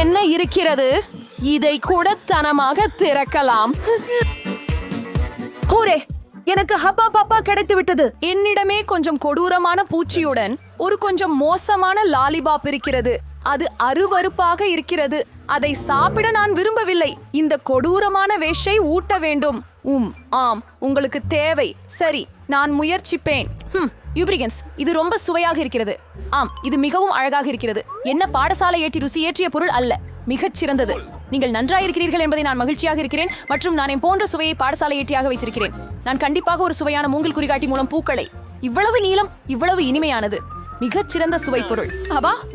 என்ன இருக்கிறது? இதை கூட தனமாக திறக்கலாம். ஹூரே, எனக்கு ஹப்பா பாப்பா கிடைத்து விட்டது. என்னிடமே கொஞ்சம் கொடூரமான பூச்சியுடன் ஒரு கொஞ்சம் மோசமான லாலிபாப் இருக்கிறது. அது அருவருப்பாக இருக்கிறது. அதை சாப்பிட நான் விரும்பவில்லை. இந்த கொடூரமான வேஷை ஊட்ட வேண்டும். ஆம், உங்களுக்கு தேவை. சரி, நான் முயற்சிப்பேன். யூப்ரிகன்ஸ், இது ரொம்ப சுவையாக இருக்கிறது. ஆம், இது மிகவும் அழகாக இருக்கிறது. என்ன பாடசாலை ஏற்றி ருசி ஏற்றிய பொருள் அல்ல, மிகச் சிறந்தது. நீங்கள் நன்றாயிருக்கிறீர்கள் என்பதை நான் மகிழ்ச்சியாக இருக்கிறேன். மற்றும் நான் என் போன்ற சுவையை பாடசாலை ஏற்றியாக வைத்திருக்கிறேன். நான் கண்டிப்பாக ஒரு சுவையான மூங்கில் குறிகாட்டி மூலம் பூக்களை. இவ்வளவு நீளம், இவ்வளவு இனிமையானது. மிகச் சிறந்த சுவை பொருள்.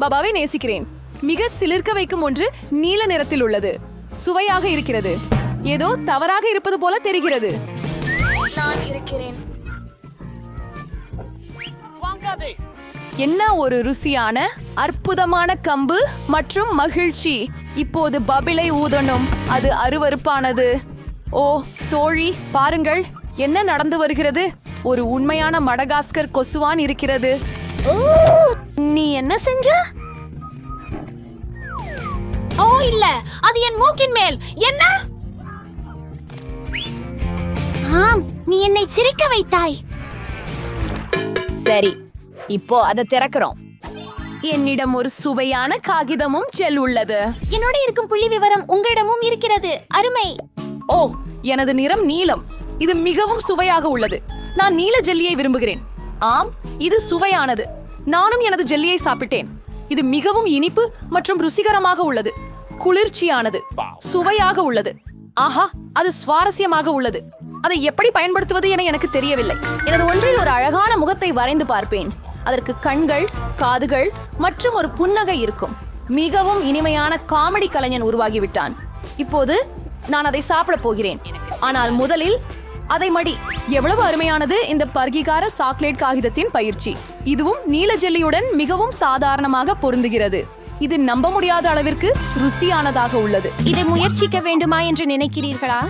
பாபாவை நேசிக்கிறேன். மிக சிலிர்க்க வைக்கும் ஒன்று நீல நிறத்தில் உள்ளது. சுவையாக இருக்கிறது. ஏதோ தவறாக இருப்பது போல தெரிகிறது. நான் இருக்கிறேன். என்ன ஒரு ருசியான அற்புதமான கம்பு மற்றும் மகிழ்ச்சி. இப்போது பபிளை ஊதணும். அது அருவருப்பானது. ஓ தோழி, பாருங்கள் என்ன நடந்து வருகிறது. ஒரு உண்மையான மடகாஸ்கர் கொசுவான் இருக்கிறது. நீ என்ன செஞ்ச? ஓ இல்ல, அது என் மூக்கின் மேல். என்ன? ஆம், நீ என்னை சிரிக்க வைத்தாய். சரி, இப்போ அதை திறக்கிறோம். என்னிடம் ஒரு சுவையான காகிதமும் ஜெல் உள்ளது. என்னோட இருக்கும் புள்ளி விவரம் உங்களிடமும் இருக்கிறது. அருமை. ஓ, எனது நிறம் நீலம். இது மிகவும் சுவையாக உள்ளது. நான் நீல ஜெல்லியை விரும்புகிறேன். ஆம், இது சுவையானது. நானும் எனது ஜெல்லியை சாப்பிட்டேன். இது மிகவும் இனிப்பு மற்றும் ருசிகரமாக உள்ளது. குளிர்ச்சியானது, சுவையாக உள்ளது. ஆஹா, அது சுவாரஸ்யமாக உள்ளது. அதை எப்படி பயன்படுத்துவது என எனக்கு தெரியவில்லை. எனது ஒன்றில் ஒரு அழகான முகத்தை வரைந்து பார்ப்பேன். அதற்கு கண்கள், காதுகள் மற்றும் ஒரு புன்னகை இருக்கும். மிகவும் இனிமையான காமெடி கலைஞன் உருவாகிவிட்டான். இப்போது நான் அதை சாப்பிட போகிறேன். ஆனால் முதலில் அதை மடி. எவ்வளவு அருமையானது இந்த பர்கிகார சாக்லேட் காகிதத்தின் பயிற்சி. இதுவும் நீல ஜெல்லியுடன் மிகவும் சாதாரணமாக பொருந்துகிறது. இது நம்ப முடியாத அளவிற்கு ருசியானதாக உள்ளது. இதை முயற்சிக்க வேண்டுமா என்று நினைக்கிறீர்களா?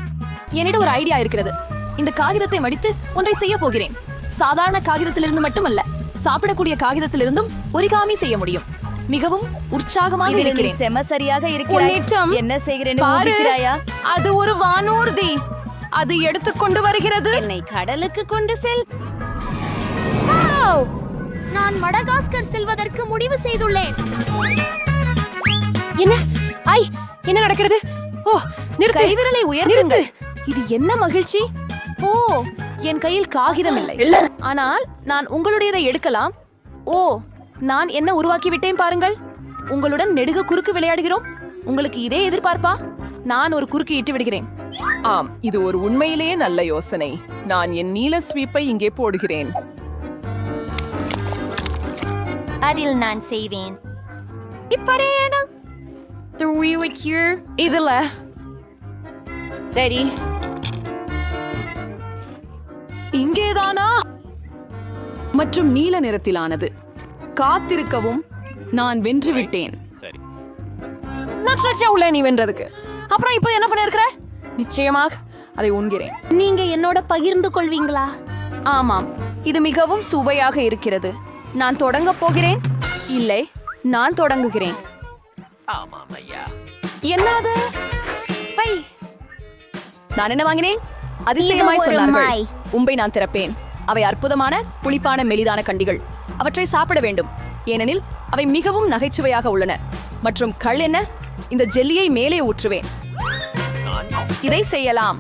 என்னிடம் ஒரு ஐடியா இருக்கிறது. இந்த காகிதத்தை மடித்து ஒன்றை செய்ய போகிறேன். சாதாரண காகிதத்திலிருந்து மட்டுமல்ல, சாப்பிடக்கூடிய காகிதத்திலிருந்தும் ஒரிகாமி செய்ய முடியும். மிகவும் உற்சாகமாக இருக்கிறேன். செம சரியாக இருக்கிறாய். என்ன செய்கிறேன்னு ஊகிக்கிறாயா? அது ஒரு வானூர்தி. அது எடுத்துக்கொண்டு வருகிறது. என்னை கடலுக்கு கொண்டு செல். நான் மடகாஸ்கர் செல்வதற்கு முடிவு செய்துள்ளேன். என்ன நடக்கிறது? ஓ, நிறுத்து. கைவிரலை உயர்த்துங்கள். இது என்ன மகிழ்ச்சி. ஓ, என் கையில் காகிதம் இல்லை. ஆனால் நான் உங்களுடையதை எடுக்கலாம். ஓ, நான் என்ன உருவாக்கிவிட்டேன் பாருங்கள். உங்களுடன் நெடுக குறுக்கு விளையாடுகிறோம். உங்களுக்கு இதே எதிர்பார்ப்பா? நான் ஒரு குறுக்கு இட்டு விடுகிறேன். ஆம், இது ஒரு உண்மையிலேயே நல்ல யோசனை. நான் என் நீல ஸ்வீப்பை இங்கே போடுகிறேன். அதில் நான் செய்வேன். இதுல சரி, இங்கேதானா? மற்றும் நீல நிறத்திலானது. காத்திருக்கவும். நான் வென்றுவிட்டேன். உள்ள நீ வென்றதுக்கு அப்புறம் இப்போ என்ன பண்ண இருக்கிற? நிச்சயமாக அதை உண்கிறேன். நீங்க என்னோட பகிர்ந்து கொள்வீங்களா? ஆமாம், இது மிகவும் சுவையாக இருக்கிறது. நான் தொடங்க போகிறேன். இல்லை, நான் தொடங்குகிறேன். என்னது? நான் என்ன வாங்கினேன்? அதிசயமாய் சொன்னார்கள். உம்பை நான் திறப்பேன். அவை அற்புதமான புளிப்பான மெலிதான கண்டிகள். அவற்றை சாப்பிட வேண்டும், ஏனெனில் அவை மிகவும் நகைச்சுவையாக உள்ளன. மற்றும் கள் என்ன? இந்த ஜெல்லியை மேலே ஊற்றுவேன். இதை செய்யலாம்.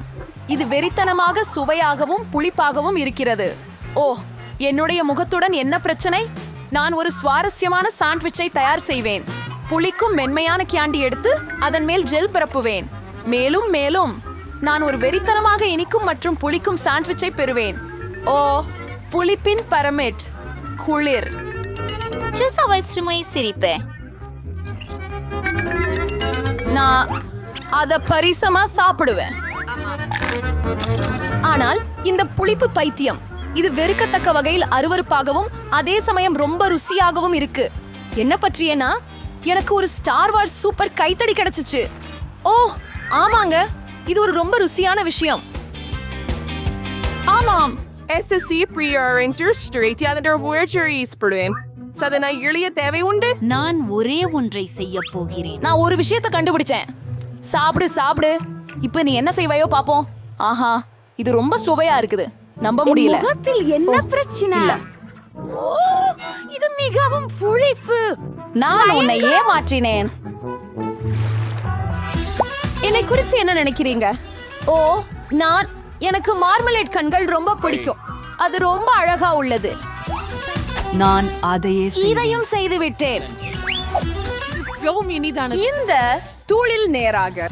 இது வெறித்தனமாக சுவையாகவும் புளிப்பாகவும் இருக்கிறது. ஓ, என்னுடைய முகத்துடன் என்ன பிரச்சனை? நான் ஒரு சுவாரஸ்யமான சாண்ட்விச்சை தயார் செய்வேன். புளிக்கும் மென்மையான கேண்டி எடுத்து அதன் மேல் ஜெல் பரப்புவேன். மேலும் மேலும் நான் ஒரு வெறித்தனமாக இனிக்கும் மற்றும் புளிக்கும் சாண்ட்விச்சை பெறுவேன். ஓ, புளிப்பின் பரமிட். குளிர். சிரிப்பேன். நான் அத பரிசமா சாப்பிடுவேன். ஆனால் இந்த புளிப்பு பைத்தியம், இது வெறுக்கத்தக்க வகையில் அருவருப்பாகவும் அதே சமயம் ரொம்ப ருசியாகவும் இருக்கு. என்ன பற்றியனா, எனக்கு ஒரு ஸ்டார் வார்ஸ் சூப்பர் கைத்தடி கிடைச்சிச்சு. ஓ ஆமாங்க, இது ஒரு ரொம்ப ருசியான விஷயம். ஆமாம், SSC pre-arranged straight out of where juries put in. Sadhana எளிய தேவை உண்டு. நான் ஒரே ஒன்றை செய்ய போகிறேன். நான் ஒரு விஷயத்தை கண்டுபிடிச்சேன். சாப்பிடு சாப்பிடு. இப்ப நீ என்ன செய்வாயோ பாப்போம். ஆஹா, இது ரொம்ப சுவையா இருக்குது. நம்ப முடியல. முகத்தில் என்ன பிரச்சனை? இல்ல. இது மிகவும் புளிப்பு. நான் உன்னை ஏமாற்றினேன். என்னை குறித்து என்ன நினைக்கிறீங்க? ஓ, எனக்கு மார்மலேட் கண்கள் ரொம்ப பிடிக்கும். அது ரொம்ப அழகா உள்ளது. நான் அதையே இதையும் செய்து விட்டேன். இந்த தூளில் நேராக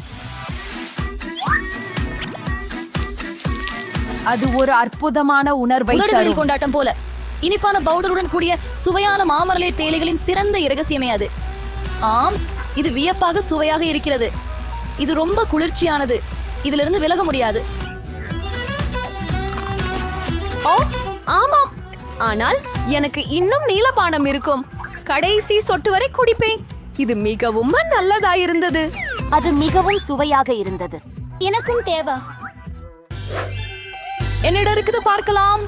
அது ஒரு அற்புதமான உணர்வை தரும். கொண்டாட்டம் போல இனிப்பான பவுடருடன் கூடிய சுவையான மாமரலேட் தேயிலைகளின் சிறந்த இரகசியமே அது. ஆம், இது வியப்பாக சுவையாக இருக்கிறது. இது ரொம்ப குளிர்ச்சியானது. இதிலிருந்து விலக முடியாது. ஓ ஆமாம், ஆனால் எனக்கு இன்னும் நீலபானம் இருக்கும். கடைசி சொட்டு வரை குடிப்பேன். இது மிகவும் நல்லதாயிருந்தது. அது மிகவும் சுவையாக இருந்தது. எனக்கும் தேவை. என்னிடம் இருக்குது, பார்க்கலாம்.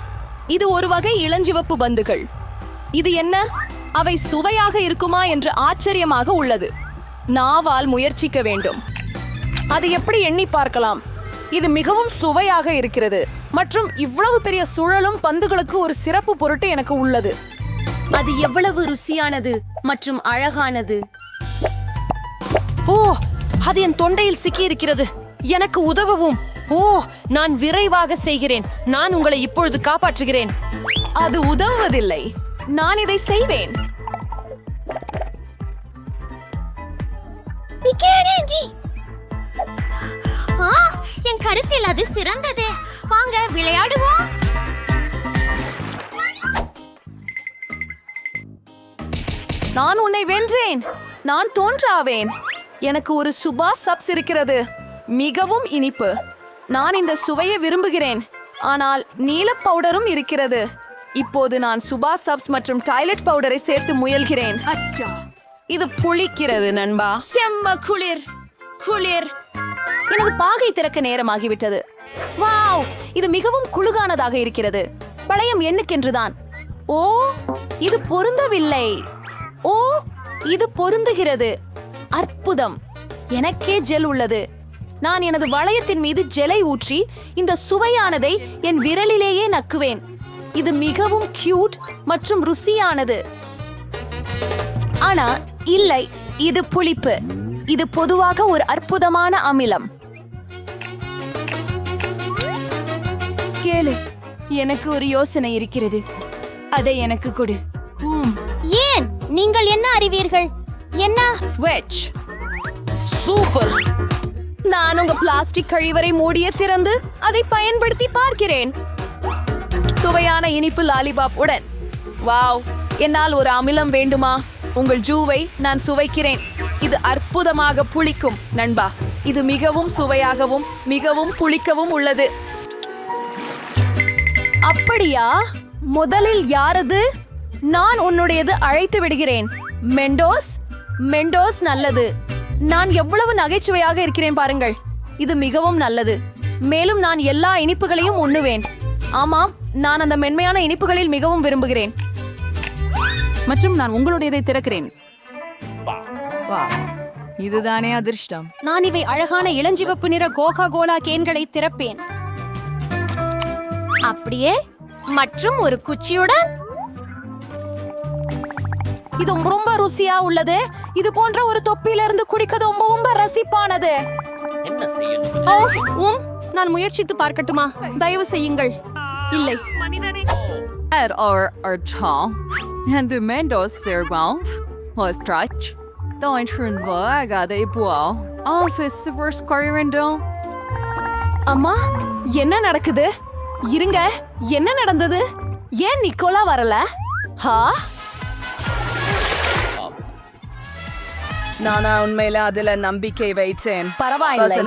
இது ஒரு வகை இளஞ்சிவப்பு பந்துகள். இது என்ன? அவை சுவையாக இருக்குமா என்று ஆச்சரியமாக உள்ளது. நாவால் முயற்சிக்க வேண்டும். அது எப்படி எண்ணி பார்க்கலாம். இது மிகவும் சுவையாக இருக்கிறது மற்றும் இவ்வளவு பெரிய சுழலும் பந்துகளுக்கு ஒரு சிறப்பு பொருட்டு எனக்கு உள்ளது. அது எவ்வளவு ருசியானது மற்றும் அழகானது. ஓ, அது என் தொண்டையில் சிக்கி இருக்கிறது. எனக்கு உதவவும். ஓ, நான் விரைவாக செய்கிறேன். நான் உங்களை இப்பொழுது காப்பாற்றுகிறேன். அது உதவுவதில்லை. நான் இதை செய்வேன். என் கருத்தில் அது சிறந்தது. வாங்க விளையாடுவோம். நான் உன்னை வென்றேன். நான் தோன்றாவேன். எனக்கு ஒரு சுபா சப்ஸ் இருக்கிறது. மிகவும் இனிப்பு. நான் இந்த சுவையை விரும்புகிறேன். ஆனால் நீல பவுடரும் இருக்கிறது. இப்போது நான் சுபா சப்ஸ் மற்றும் டாய்லெட் பவுடரை சேர்த்து முயல்கிறேன். இது புளிக்கிறது நண்பா. செம்ம குளிர் குளிர். எனது பாகை திறக்க நேரமாகிவிட்டது. வாவ், இது மிகவும் குளுகானதாக இருக்கிறது. பழையம் எண்ணுக்கென்றுதான். ஓ, இது பொருந்தவில்லை. ஓ, இது பொருந்துகிறது. அற்புதம். எனக்கே ஜெல் உள்ளது. நான் எனது வளையத்தின் மீது ஜெலை ஊற்றி இந்த சுவையானதை என் விரலிலேயே நக்குவேன். இது மிகவும் கியூட் மற்றும் ருசியானது. ஆனா இல்லை, இது புளிப்பு. இது பொதுவாக ஒரு அற்புதமான அமிலம். கேளு, எனக்கு ஒரு யோசனை இருக்கிறது. அதை எனக்கு கொடு. ஏன் நீங்கள் என்ன அறிவீர்கள்? என்ன ஸ்விட்ச். சூப்பர். நான் உங்க பிளாஸ்டிக் கழிவறை மூடிய திறந்து அதை பயன்படுத்தி பார்க்கிறேன். சுவையான இனிப்பு லாலிபாப் உடன். வாவ், என்னால் ஒரு அமிலம் வேண்டுமா? உங்கள் ஜூவை நான் சுவைக்கிறேன். இது அற்புதமாக புளிக்கும் நண்பா. இது மிகவும் சுவையாகவும் மிகவும் புளிக்கவும் உள்ளது. அப்படியா? முதலில் யாரது? நான் உன்னுடையது அழைத்து விடுகிறேன். மெண்டோஸ். மெண்டோஸ் நல்லது. நான் எவ்வளவு நகைச்சுவையாக இருக்கிறேன் பாருங்கள். இது மிகவும் நல்லது. மேலும் நான் எல்லா இனிப்புகளையும் உண்ணுவேன். ஆமாம், நான் அந்த மென்மையான இனிப்புகளில் மிகவும் விரும்புகிறேன். மற்றும் நான் உங்களுடையதை திறக்கிறேன். வா, இதுதானே அதிர்ஷ்டம். நான் இவை அழகான இளஞ்சிவப்பு நிற கோகா கோலா கேன்களை திறப்பேன். அப்படியே மற்றும் ஒரு குச்சியுடன். இது ரொம்ப ருசியா உள்ளது. இது போன்ற ஒரு தொப்பியிலிருந்து குடிக்க ரொம்ப ரசிப்பானது. நான் முயற்சித்து பார்க்கட்டுமா? தயவு செய்யுங்கள். இல்லை. And the Mendoz servant was stretch. The entrance agada ipuao. Office super square. அம்மா, என்ன நடக்குது? இருங்க, என்ன நடந்தது? ஏன் நிக்கோலா வரல? ஹா, நானா உண்மையில அதுல நம்பிக்கை வைச்சேன். பரவாயில்லை.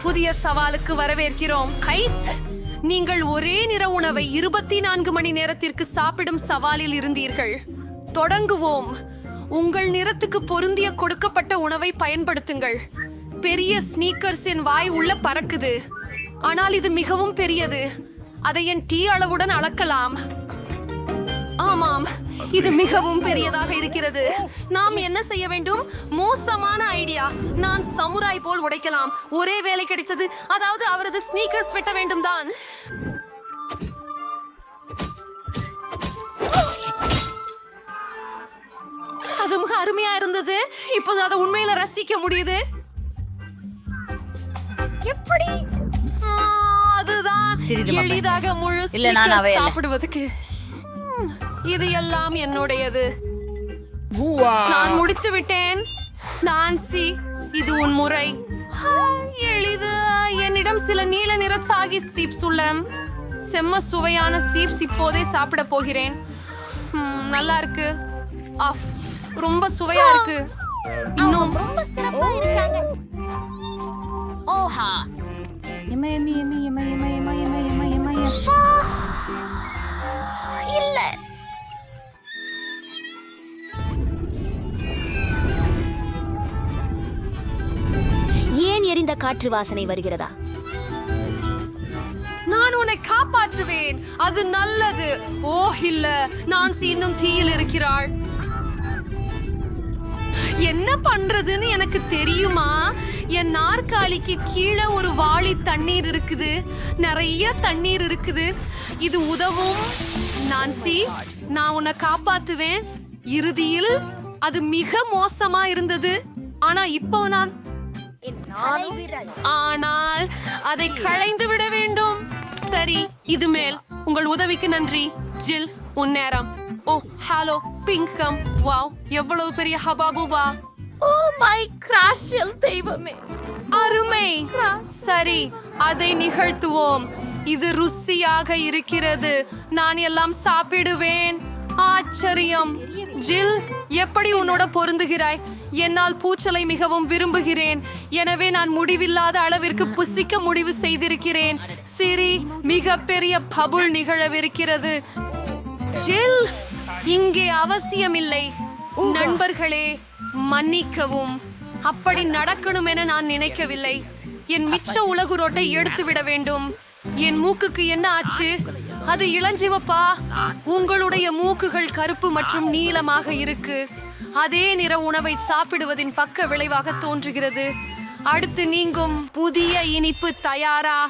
புதிய சவாலுக்கு வரவேற்கிறோம். கைஸ், நீங்கள் ஒரே நிற உணவை 24 மணி நேரத்திற்கு சாப்பிடும் சவாலில் இருந்தீர்கள். தொடங்குவோம். உங்கள் நிறத்துக்கு பொருந்திய கொடுக்கப்பட்ட உணவை பயன்படுத்துங்கள். பெரிய ஸ்னீக்கர்ஸின் வாய் உள்ள பறக்குது. ஆனால் இது மிகவும் பெரியது. அதை என் டீ அளவுடன் அளக்கலாம். ஆமாம், இது மிகவும் பெரியதாக இருக்கிறது. நாம் என்ன செய்ய வேண்டும்? மோசமான ஐடியா. நான் சமுராய் போல் உடைக்கலாம். ஒரே வேலை கிடைத்தது. அதாவது அவரது ஸ்னீக்கர்ஸ் வெட்ட வேண்டும் தான். அது மிக அருமையா இருந்தது. இப்போது அதை உண்மையில ரசிக்க முடியுது. எப்படி? அதுதான் சிறிது மக்கள். எளிதாக முழு இல்ல, நான் sneakers அவையல்ல. சாப்பிடுவதற்கு. இது எல்லாம் என்னுடையது. நான் முடித்து விட்டேன். நான்சி, இது உன் முறை. எளிது. என்னிடம் சில நீல நிற சாகி சீப்ஸ் உள்ளன. செம்ம சுவையான சீப்ஸ் இப்போதே சாப்பிட போகிறேன். நல்லா இருக்கு. ஆஃப், ரொம்ப சுவையா இருக்கு. இன்னும் ரொம்ப சிறப்பா இருக்காங்க. ஓஹா இல்ல, ஏன் எரிந்த காற்று வாசனை வருகிறதா? நான் உன்னை காப்பாற்றுவேன். அது நல்லது. ஓ இல்ல, நான்சி இன்னும் தீயில் இருக்கிறாள். என்ன பண்றதுன்னு எனக்கு தெரியுமா? என் நாற்காலிக்கு கீழே ஒரு வாளி தண்ணீர் இருக்குது. நிறைய தண்ணீர் இருக்குது. இது உதவும். நான்சி, நான் உன்னை காப்பாத்துவேன். இறுதியில் அது மிக மோசமா இருந்தது. ஆனா இப்போ ஆனால் அதை களைந்து விட வேண்டும். சரி, இது மேல் உங்கள் உதவிக்கு நன்றி. ஜில், உன் நேரம். ஓ ஹலோ பிங்கம். வாவ், எவ்வளவு பெரிய ஹபாபுபா. ஓ மை கிராஷியல் தெய்வமே. அருமை. சரி, அதை நிகழ்த்துவோம். இது ருசியாக இருக்கிறது. நான் எல்லாம் சாப்பிடுவேன். ஆச்சரியம். ஜில், எப்படி உன்னோட பொருந்துகிறாய்? என்னால் பூச்சலை மிகவும் விரும்புகிறேன். எனவே நான் முடிவில்லாத அளவிற்கு புசிக்க முடிவு செய்திருக்கிறேன். சிரி, மிக பெரிய பபுள் நிகழவிருக்கிறது. ஜில், இங்கே அவசியமில்லை. நண்பர்களே, மன்னிக்கவும். அப்படி நடக்கணும் என நான் நினைக்கவில்லை. என் மிச்ச உலகு ரோட்டை எடுத்து விட வேண்டும். என் மூக்குக்கு என்ன ஆச்சு? அது இளஞ்சிவப்பா. உங்களுடைய மூக்குகள் கருப்பு மற்றும் நீளமாக இருக்கு. அதே நிற உணவை சாப்பிடுவதின் பக்க விளைவாக தோன்றுகிறது. அடுத்து நீங்கும் புதிய இனிப்பு தயாரா?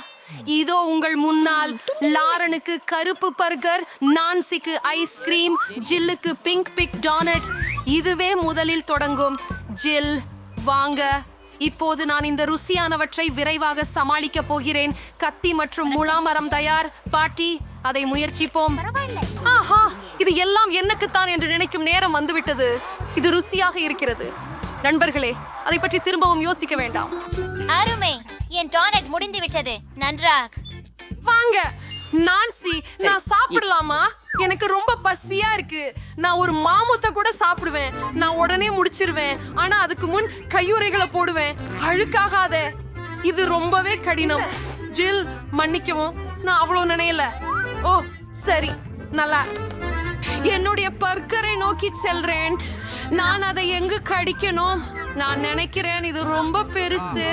இதோ உங்கள் முன்னால். லாரனுக்கு கருப்பு பர்கர், நான்சிக்கு ஐஸ்கிரீம், ஜில்லுக்கு பிங்க் பிக் டோனட். இதுவே முதலில் தொடங்கும். ஜில், வாங்க. இப்போது நான் இந்த ருசியானவற்றை விரைவாக சமாளிக்க போகிறேன். கத்தி மற்றும் முலாமரம் தயார். பாட்டி, அதை முயற்சிப்போம். ஆஹா, இது எல்லாம் எனக்குத்தான் என்று நினைக்கும் நேரம் வந்துவிட்டது. இது ருசியாக இருக்கிறது. நண்பர்களே, அதை பற்றி திரும்பவும் யோசிக்க வேண்டாம். அருமை. என் டோனட் முடிந்து விட்டது. நன்றாக. வாங்க. நான்சி, நான் சாப்பிடலாமா? எனக்கு ரொம்ப பசியா இருக்கு. நான் ஒரு மாமுத்தை கூட சாப்பிடுவேன். நான் உடனே முடிச்சிருவேன். ஆனா அதுக்கு முன் கையுறைகளை போடுவேன். அழுக்காகாத. இது ரொம்பவே கடினம். ஜில், மன்னிக்கவும். நான் அவ்வளவு நினையல. ஓ சரி, நல்லா. என்னுடைய பர்கரை நோக்கி செல்றேன். நான் அதை எங்கு கடிக்கணும்? நான் நினைக்கிறேன் இது ரொம்ப பெருசு.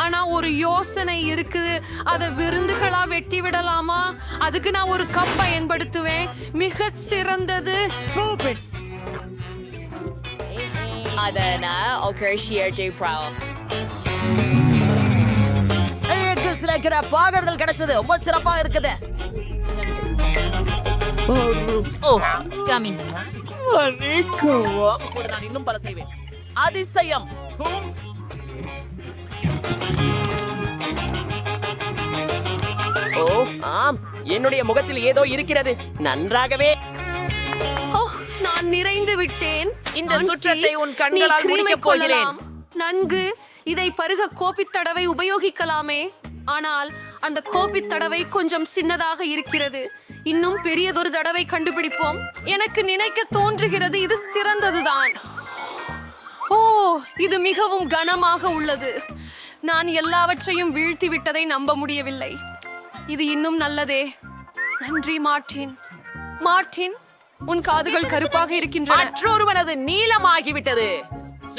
ஆனா ஒரு யோசனை இருக்குது. அதை விருந்துகளா வெட்டி விடலாமா? அதுக்கு நான் ஒரு கப் பயன்படுத்துவேன். மிக சிறந்தது. பாகர்கள் கிடைச்சது. ரொம்ப சிறப்பா இருக்குது. நான் இன்னும் பல செய்வேன். அதிசயம். ஓ ஆம், என்னுடைய முகத்தில் ஏதோ இருக்கிறது. நன்றாகவே. ஓ, நான் நிறைந்து விட்டேன். இந்த நான்சி, சுற்றத்தை உன் கண்களால் நீ கிரீமை முடிக்கப் போகிறேன். கொள்ளலாம். நன்கு. இதை பருக கோப்பி தடவை உபயோகிக்கலாமே. ஆனால் அந்த கோப்பி தடவை கொஞ்சம் சின்னதாக இருக்கிறது. இன்னும் பெரியதொரு தடவை கண்டுபிடிப்போம். எனக்கு நினைக்க தோன்றுகிறது இது சிறந்ததுதான். ஓ, இது மிகவும் கனமாக உள்ளது. நான் எல்லாவற்றையும் வீழ்த்தி விட்டதை நம்ப முடியவில்லை. இது இன்னும் நல்லதே. நன்றி மார்ட்டின். மார்ட்டின், உன் காதுகள் கருப்பாக இருக்கின்றன. மற்றொருவனது நீளமாகிவிட்டது.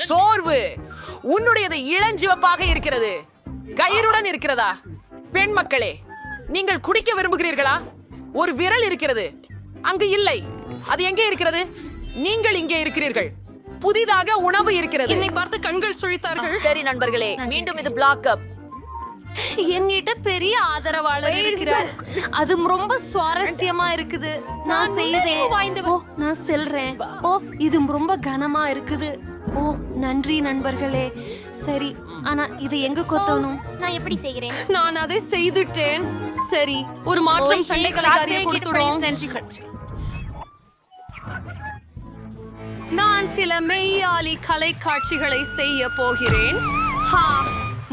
சோர்வு. உன்னுடையது இளஞ்சிவப்பாக இருக்கிறது. கயிறுடன் இருக்கிறதா? பெண் மக்களே, நீங்கள் குடிக்க விரும்புகிறீர்களா? ஒரு விரல் இருக்கிறது. அங்கு இல்லை. அது எங்கே இருக்கிறது? நீங்கள் இங்கே இருக்கிறீர்கள். புதிதாக உணவு இருக்கிறது. என்னை பார்த்து கண்கள் சுழித்தார்கள். சரி நண்பர்களே, மீண்டும் இது பிளாக் அப். என்கிட்ட பெரிய ஆதரவாளர் இருக்கிறார். அது ரொம்ப சுவாரஸ்யமா இருக்குது. நான் செய்தேன். ஓ, நான் செல்றேன். ஓ, இது ரொம்ப கனமா இருக்குது. ஓ, நன்றி நண்பர்களே. சரி, ஆனா இது எங்க கொத்தணும்? நான் எப்படி செய்கிறேன்? நான் அதை செய்துட்டேன். சரி, ஒரு மாற்றம் சண்டைகளைக்காரியை கொடுத்துடும். நான் சில மெய்யாலி கலை காட்சிகளை செய்ய போகிறேன். ஹா,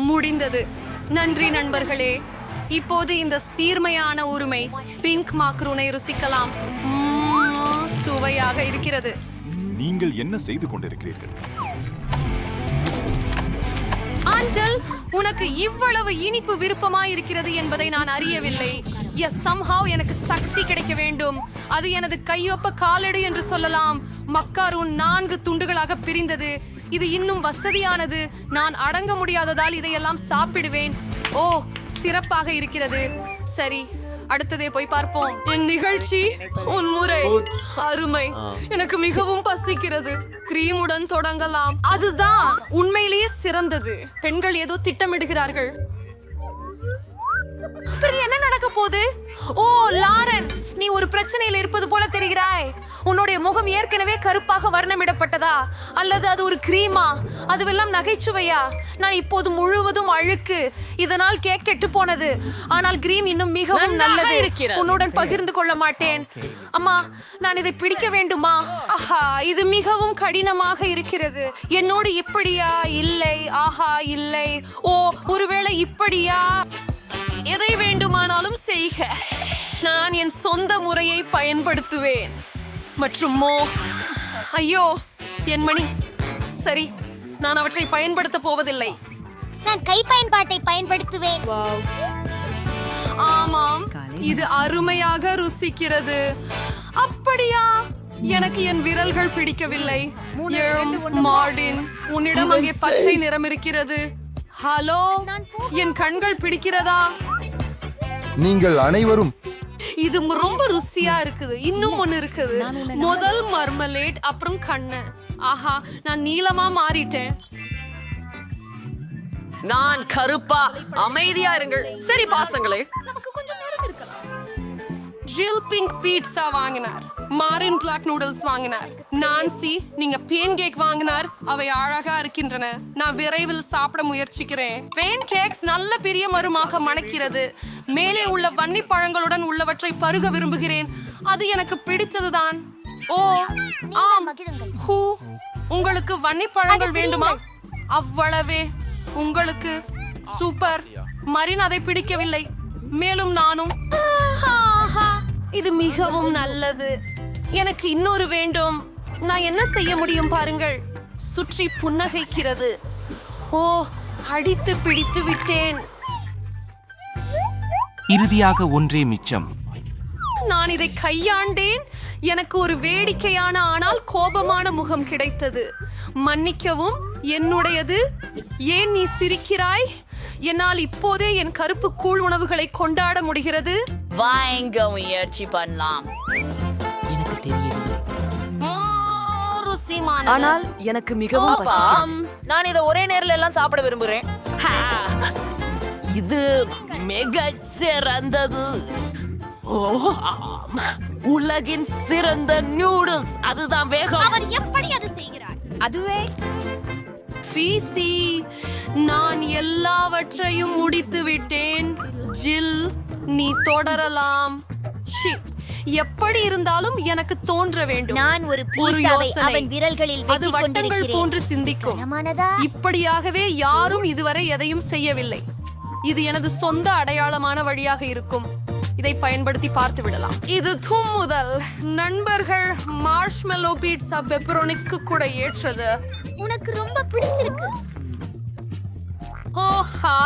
முடிந்தது. நன்றி நண்பர்களே. இப்போது இந்த சீர்மையான உரிமை பிங்க் மாக்ரூனை ருசிக்கலாம். சுவையாக இருக்கிறது. நீங்கள் என்ன செய்து கொண்டிருக்கிறீர்கள்? ஆஞ்சல், உனக்கு இவ்வளவு இனிப்பு விருப்பமாய் இருக்கிறது என்பதை நான் அறியவில்லை. somehow எனக்கு சக்தி கிடைக்க வேண்டும். அது எனது கையொப்ப காலடி என்று சொல்லலாம். மக்காரூன் 4 துண்டுகளாக பிரிந்தது. இது இன்னும் வசதியானது. நான் அடங்க முடியாததால் இதையெல்லாம் சாப்பிடுவேன். ஓ, சிறப்பாக இருக்கிறது. சரி, அடுத்ததே போய் பார்ப்போம். என் நிகழ்ச்சி உன் முறை அருமை. எனக்கு மிகவும் பசிக்கிறது. கிரீமுடன் தொடங்கலாம். அதுதான் உண்மையிலேயே சிறந்தது. பெண்கள் ஏதோ திட்டமிடுகிறார்கள். என்ன நடக்க போகுது? ஓ, லாரன், நீ ஒரு பிரச்சனையில் இருப்பது போல தெரிகிறாய். உன்னுடைய முகம் ஏற்கனவே கருப்பாக வர்ணமிடப்பட்டதா அல்லது அது ஒரு கிரீமா? அதுவெல்லாம் நகைச்சுவையா? நான் இப்போது முழுவதும் அழுக்கு. இதனால் கேக் கெட்டு போனது. ஆனால் கிரீம் இன்னும் மிகவும் நல்லது. உன்னுடன் பகிர்ந்து கொள்ள மாட்டேன். அம்மா, நான் இதை பிடிக்க வேண்டுமா? ஆஹா, இது மிகவும் கடினமாக இருக்கிறது. என்னோடு இப்படியா? இல்லை. ஆஹா, இல்லை. ஓ, ஒருவேளை இப்படியா? எதை வேண்டுமானாலும் செய்க. நான் என் சொந்த முறையை பயன்படுத்துவேன். மற்றும் ஐயோ, என் மணி. சரி, நான் அவற்றை பயன்படுத்த போவதில்லை. நான் கை பயன்பாட்டை பயன்படுத்துவேன். ஆமாம், இது அருமையாக ருசிக்கிறது. அப்படியா? எனக்கு என் விரல்கள் பிடிக்கவில்லை. மார்டின், உன்னிடம் அங்கே பச்சை நிறம் இருக்கிறது. ஹலோ, என் கண்கள் பிடிக்கிறதா? நீங்கள் அனைவரும் இது ரொம்ப ருசியா இருக்குது. இன்னும் ஒண்ணு இருக்குது. முதல் மர்மலேட், அப்புறம் கண்ணு. ஆஹா, நான் நீளமா மாறிட்டேன். நான் கருப்பா. அமைதியா இருங்கள். சரி பாசங்களே. ஜில் பிங்க் பீட்சா வாங்கினார். மாரின் பிளாக் நூடுல்ஸ் வாங்கினார். நான்சி, நீங்க பேன் கேக் வாங்கினார். அவை அழகா இருக்கின்றன. நான் விரைவில் சாப்பிட முயற்சிக்கிறேன். பேன் கேக்ஸ் நல்ல பெரிய மருமாக மணக்கிறது. மேலே உள்ள வன்னி பழங்களுடன் உள்ளவற்றை பருக விரும்புகிறேன். அது எனக்கு பிடித்ததுதான். ஓ, ஆம். ஹூ, உங்களுக்கு வன்னி பழங்கள் வேண்டுமா? அவ்வளவே. உங்களுக்கு சூப்பர். மரின் அதை பிடிக்கவில்லை. மேலும் நானும். இது மிகவும் நல்லது. எனக்கு இன்னொரு வேண்டும். நான் என்ன செய்ய முடியும் பாருங்கள். சுற்றி புன்னகைக்கிறது. ஓ, அடித்து பிடித்து விட்டேன். இறுதியாக ஒன்றே மிச்சம். நான் இதை கையாண்டேன். எனக்கு ஒரு வேடிக்கையான ஆனால் கோபமான முகம் கிடைத்தது. மன்னிக்கவும், என்னுடையது. ஏன் நீ சிரிக்கிறாய்? என்னால் இப்போதே என் கருப்பு கூழ் உணவுகளை கொண்டாட முடிகிறது. வாங்க முயற்சி பண்ணலாம். எனக்கு தெரியவில்லை. ருசிமானது. ஆனால் எனக்கு மிகவும் பசிக்கிறது. நான் இதை ஒரே நேரில் எல்லாம் சாப்பிட விரும்புகிறேன். இது மிக சிறந்தது. உலகின் சிறந்த நூடுல்ஸ். அதுதான் வேகம். அவர் எப்படி அது செய்கிறார்? அதுவே ஃபீசி, நான் எல்லாவற்றையும் முடித்து விட்டேன். ஜில், நீ தொடரலாம். ஷி, எப்படி இருந்தாலும் எனக்கு தோன்ற வேண்டும். நான் ஒரு பீஸாவை யோசனை. அவன் விரல்களில் அது வெட்டிக் வட்டங்கள் கொண்டிருக்கிறேன். போன்று சிந்திக்கும். கனமானதா? இப்படியாகவே யாரும் இதுவரை எதையும் செய்யவில்லை. இது எனது சொந்த அடையாளமான வழியாக இருக்கும். இதை பயன்படுத்தி பார்த்து விடலாம். இது தும்முதல். நண்பர்கள், மார்ஷ்மெல்லோ பீட்சா பெப்பரோனிக்கு கூட ஏற்றது. உனக்கு ரொம்ப பிடிச்சிருக்கு. ஓஹா,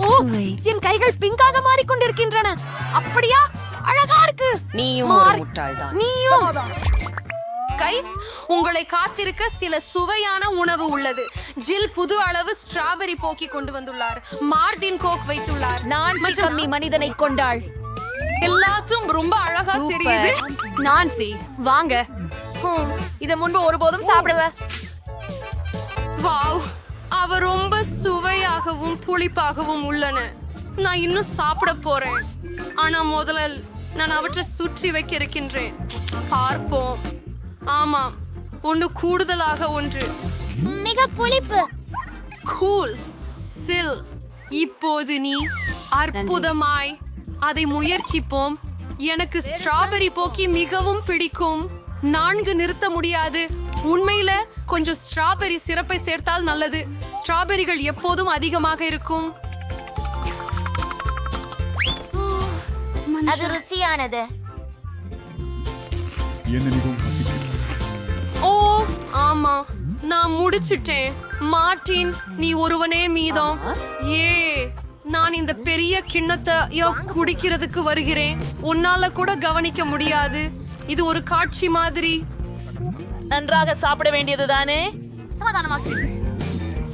ஓ, என் கைகள் பிங்காக மாறிக்கொண்டிருக்கின்றன. அப்படியா? அழகா இருக்கு. நீயும் ஒரு முட்டாள்தான். நீயும். கைஸ், உங்களை காத்திருக்க சில சுவையான உணவு உள்ளது. ஜில் புது அளவு ஸ்ட்ராபெரி போக்கி கொண்டு வந்துள்ளார். மார்டின் கோக் வைத்துள்ளார். நான் கம்மி மனிதனை கொண்டாள். எல்லாத்தும் ரொம்ப அழகா தெரியுது. நான்சி வாங்க. இத முன்பு ஒருபோதும் சாப்பிடல. வாவ், அவ ரொம்ப சுவையாகவும் புளிப்பாகவும் உள்ளன. நான் இன்னும் சாப்பிட போறேன். ஆனா முதல்ல நான் அவற்றை சுற்றி வைக்க இருக்கின்றேன். பார்ப்போம். ஆமாம், ஒன்று கூடுதலாக ஒன்று. மிக புளிப்பு. கூல் சில். இப்போது நீ அற்புதமாய் அதை முயற்சிப்போம். எனக்கு ஸ்ட்ராபெரி போக்கி மிகவும் பிடிக்கும். 4 நிறுத்த முடியாது. உண்மையில கொஞ்சம் ஸ்ட்ராபெரி சிறப்பை சேர்த்தால் நல்லது. ஸ்ட்ராபெரிகள் எப்போதும் அதிகமாக இருக்கும். அது ருசியானது. ஓ ஆமா, நான் முடிச்சிட்டேன். மார்ட்டின், நீ ஒருவனே மீதம். நான் இந்த பெரிய கிண்ணத்தை குடிக்கிறதுக்கு வருகிறேன். உன்னால கூட கவனிக்க முடியாது. இது ஒரு காட்சி மாதிரி. நன்றாக சாப்பிட வேண்டியதுதானே?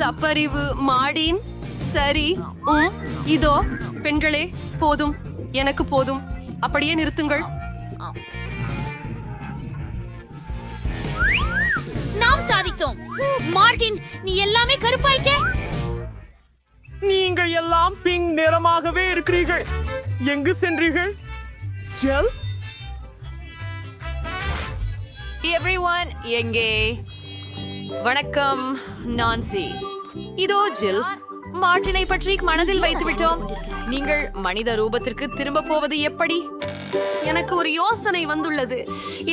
சப்பறிவு மாடின். சரி. இதோ பெண்களே, போதும், எனக்கு போதும். அப்படியே நிறுத்துங்கள். நாம் சாதித்தோம். மார்ட்டின், நீ எல்லாமே கருப்பாயிட்டே. நீங்கள் எல்லாம் பிங்க் நிறமாகவே இருக்கிறீர்கள். எங்கு சென்றீர்கள்? ஜெல் எவ்ரிஒன் எங்கே? வணக்கம் நான்சி. இதோ ஜில். மார்ட்டினை பற்றி மனதில் வைத்து விட்டோம். நீங்கள் மனித ரூபத்திற்கு திரும்ப போவது எப்படி? எனக்கு ஒரு யோசனை வந்துள்ளது.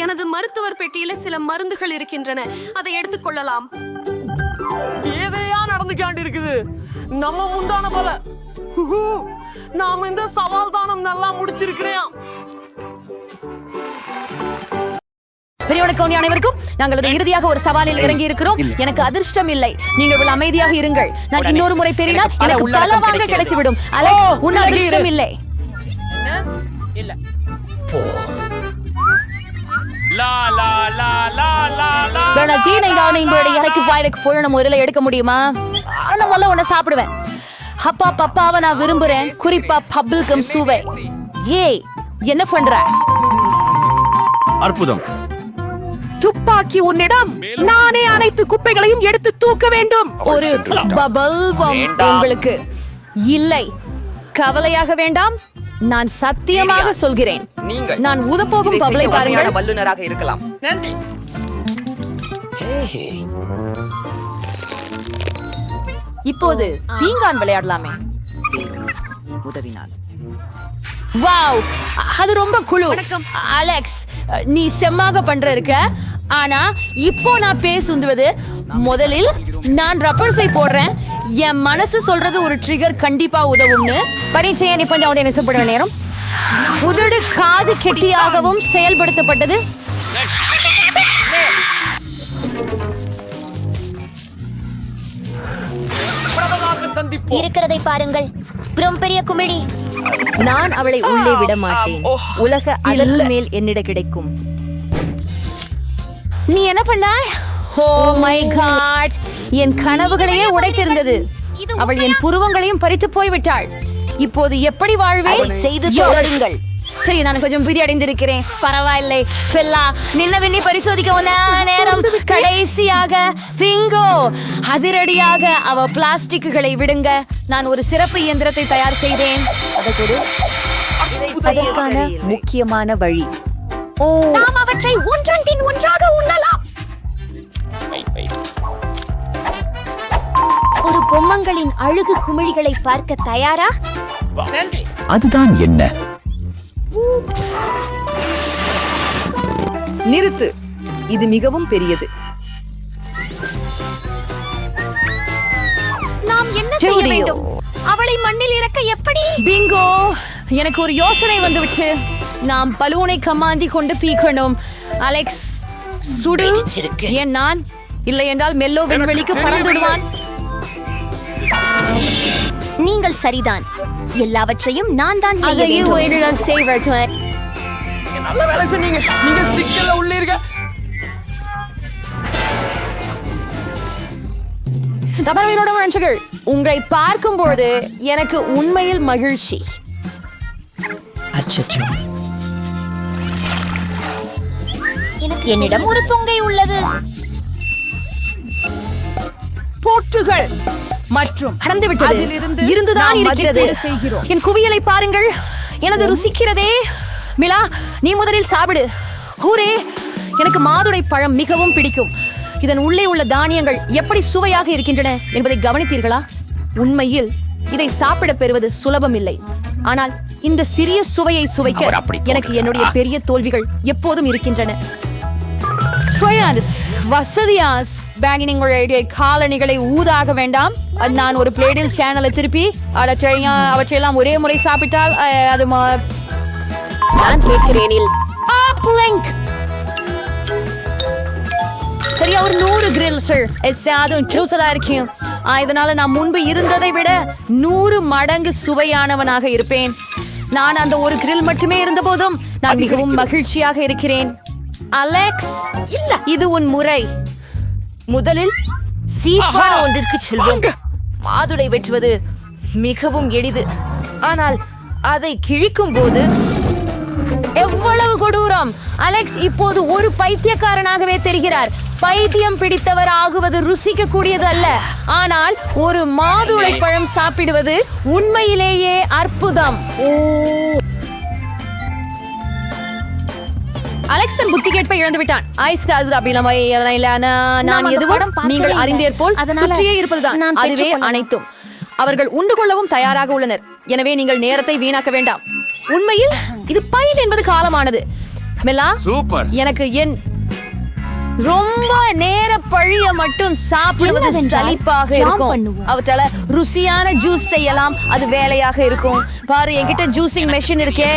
எனது மருத்துவர் பெட்டியில சில மருந்துகள் இருக்கின்றன. அதை எடுத்துக்கொள்ளலாம். ஏதையா நடந்து காண்டிருக்குது. நம்ம முந்தான போல. நாம இந்த சவால் தானம் நல்லா முடிச்சிருக்கிறேன். பெரியவனுக்கு அனைவருக்கும் நாங்கள் இறுதியாக ஒரு சவாலில் இறங்கி இருக்கிறோம். எனக்கு அதிர்ஷ்டம் இல்லை. நீங்கள் அமைதியாக இருங்கள். நான் இன்னொரு முறை பெறினால் எனக்கு பலவாக கிடைத்துவிடும். அலெக்ஸ், உன் அதிர்ஷ்டம் இல்லை. எடுக்க முடியுமா? நான் உன்னை சாப்பிடுவேன். அப்பா பப்பாவை நான் விரும்புறேன். குறிப்பா பபிள்கம் சுவை. என்ன பண்ற? அற்புதம். துப்பாக்கி உன்னிடம். நானே அனைத்து குப்பைகளையும் எடுத்து தூக்க வேண்டும். ஒரு பபிள் உங்களுக்கு இல்லை. கவலையாக வேண்டாம். நான் சத்தியமாக சொல்கிறேன். நான் ஊதப்போகும் பபிளை பாருங்கள். வல்லுநராக இருக்கலாம். நன்றி. இப்போது பீங்கான் விளையாடலாமே. உதவினான். வாவ், அது ரொம்ப குழு. அலெக்ஸ், நீ செம்மாக பண்ற இருக்க. ஆனா இப்போ நான் பேசுவது முதலில் நான் ரப்பர்ஸை போடுறேன். என் மனசு சொல்றது ஒரு ட்ரிகர் கண்டிப்பா உதவும்னு. பரீட்சையை நீ கொஞ்சம் அவனை நெசப்பட நேரம். உதடு காது கெட்டியாகவும் செயல்படுத்தப்பட்டது. இருக்கிறதை பாருங்கள். பெரிய குமிழி. நான் அவளை உள்ளே விட மாட்டேன். உலக அழகு மேல் என்னிட கிடைக்கும். நீ என்ன பண்ண? ஓ மை காட், என் கனவுகளையே உடைத்திருந்தது. அவள் என் புருவங்களையும் பறித்து போய்விட்டாள். இப்போது எப்படி வாழ்வேன்? செய்து தொடருங்கள். சரி, நான் கொஞ்சம் பீதி அடைந்திருக்கிறேன். பரவாயில்லை. பெல்லா, நின்னவெண்ணி பரிசோதிக்க வந்த நேரம். கடைசியாக பிங்கோ. அதிரடியாக அவ பிளாஸ்டிக்குகளை விடுங்க. நான் ஒரு சிறப்பு இயந்திரத்தை தயார் செய்தேன். அதற்கான முக்கியமான வழி. நாம் அவற்றை ஒன்றன் பின் ஒன்றாக உண்ணலாம். ஒரு பொம்மங்களின் அழகு குமிழிகளை பார்க்க தயாரா? அதுதான் என்ன? நிறுத்து. இது மிகவும் பெரியது. நாம் என்ன செய்ய வேண்டும்? அவளை மண்ணில் இறக்க எப்படி? பிங்கோ, எனக்கு ஒரு யோசனை வந்துவிட்டு. நாம் பலூனை கமாந்தி கொண்டு பீக்கணும். அலெக்ஸ், சுடு. ஏன் நான் இல்லை என்றால் மெல்லோ விண்வெளிக்கு பறந்துடுவான். நீங்கள் சரிதான். எல்லாவற்றையும் நான் தான் செய்ய வேண்டும். நல்ல வேலை சொன்னீங்க. நீங்க சிக்கல்ல உள்ளீர்கள். தபரவீனோட மனுஷர்கள், உங்களை பார்க்கும்போது எனக்கு உண்மையில் மகிழ்ச்சி. அச்சச்சோ, என்னிடம் ஒரு தொங்கை உள்ளது. போட்டுகள் மற்றும் கடந்து விட்டது. இருந்துதான் இருக்கிறது. என் குவியலை பாருங்கள், எனது ருசிக்கிறதே. மிலா, நீ முதலில் சாப்பிடு. ஹூரே, எனக்கு மாதுளை பழம் மிகவும் பிடிக்கும். இதன் உள்ளே உள்ள தானியங்கள் எப்படி சுவையாக இருக்கின்றன என்பதை கவனித்தீர்களா? உண்மையில் இதை சாப்பிட பெறுவது சுலபம் இல்லை. ஆனால் இந்த சிறிய சுவையை சுவைக்க எனக்கு என்னுடைய பெரிய தோல்விகள் எப்போதும் இருக்கின்றன. வசதியாஸ் பேங்கினுடைய காலணிகளை ஊதாக வேண்டாம். அது நான் ஒரு பிளேட்டில் சேனலை திருப்பி அவற்றையெல்லாம் ஒரே முறை சாப்பிட்டால் அது நான் கேட்கிறேனில் சரியா ஒரு 100 கிரில் இருக்கும். இதனால நான் முன்பு இருந்ததை விட 100 மடங்கு சுவையானவனாக இருப்பேன். நான் அந்த ஒரு கிரில் மட்டுமே இருந்த போதும் நான் மிகவும் மகிழ்ச்சியாக இருக்கிறேன். அலெக்ஸ், இது உன் முறை. முதலில் சீப்பான ஒன்றிற்கு செல்வோம். மாதுளை வெட்டுவது மிகவும் எளிது, ஆனால் அதை கிழிக்கும் போது எவ்வளவு கொடூரம். அலெக்ஸ் இப்போது ஒரு பைத்தியக்காரனாகவே தெரிகிறார். பைத்தியம் பிடித்தவர் ஆகுவது ருசிக்க கூடியது அல்ல, ஆனால் ஒரு மாதுளை பழம் சாப்பிடுவது உண்மையிலேயே அற்புதம். அலெக்ஸ் தன் புத்தி கேட்பை இழந்து விட்டான். நான் எதுவும் நீங்கள் அறிந்தேற் போல் சுற்றியே இருப்பதுதான், அதுவே அனைத்தும். அவர்கள் உண்டு கொள்ளவும் தயாராக உள்ளனர். எனவே நீங்கள் நேரத்தை வீணாக்க வேண்டாம். உண்மையில் இது பைல் என்பது காலமானது. மெல்லா, சூப்பர். எனக்கு என் ரொம்ப நேர பழிய மட்டும் சாப்பிடுவது சலிப்பாக இருக்கும். அவற்றால ருசியான ஜூஸ் செய்யலாம், அது வேலையாக இருக்கும். பாரு, என்கிட்ட ஜூசிங் மெஷின் இருக்கே,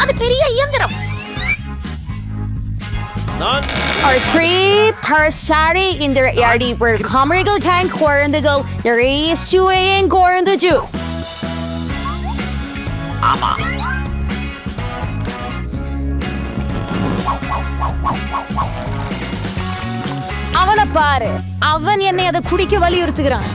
அது பெரிய இயந்திரம். இந்த குழந்தைகள் நிறைய சுவையின் குழந்தை ஜூஸ். அவனை பாரு, அவன் என்னை அதை குடிக்க வலியுறுத்துகிறான்.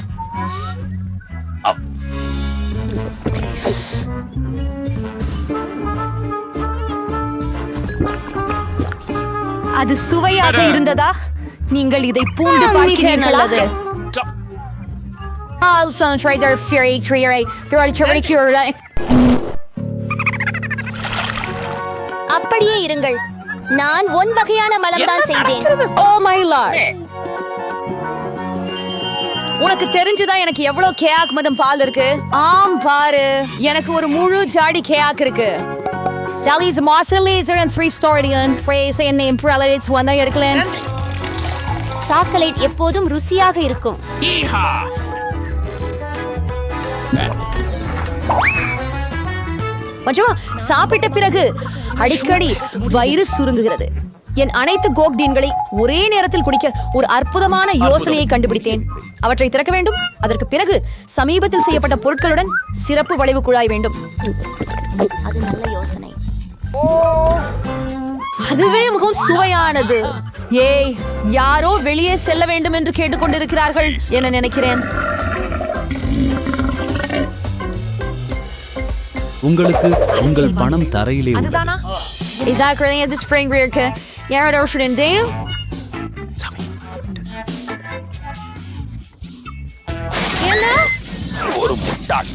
அது சுவையாக இருந்ததா? நீங்கள் இதை பூண்டு பார்க்கிறீர்களா? அப்படியே இருங்கள், நான் ஒன் வகையான மலம் தான் செய்தேன். Oh my lord, உனக்கு தெரிஞ்சுதான் எனக்கு எவ்வளவு கேக் மதம் பால் இருக்கு? ஆம், பாரு, எனக்கு ஒரு முழு ஜாடி கேக் இருக்கு. Jolly's mozzarella and 3 storian phrase and name prelates வந்தா எடுக்கலாம். சாக்லேட் எப்போதும் ருசியாக இருக்கும். மச்சமா, சாப்பிட்ட பிறகு அடிக்கடி வயிறு சுருங்குகிறது. என் அனைத்து கோக்டீன்களை ஒரே நேரத்தில் குடிக்க ஒரு அற்புதமான யோசனையை கண்டுபிடித்தேன். அவற்றை திறக்க வேண்டும். அதற்கு பிறகு சமீபத்தில் செய்யப்பட்ட பொருட்களுடன் சிறப்பு வளைவு குழாய் வேண்டும். அது நல்ல யோசனை. அதுவே மிகவும் சுவையானது. ஏய், யாரோ வெளியே செல்ல வேண்டும் என்று கேட்டுக்கொண்டிருக்கிறார்கள் என நினைக்கிறேன். உங்களுக்கு உங்கள் பணம் தரையிலே அதுதானா? Exactly, this spring இருக்கு. யாரோட ஓஷன் டே? என்ன? ஒரு முட்டாள்.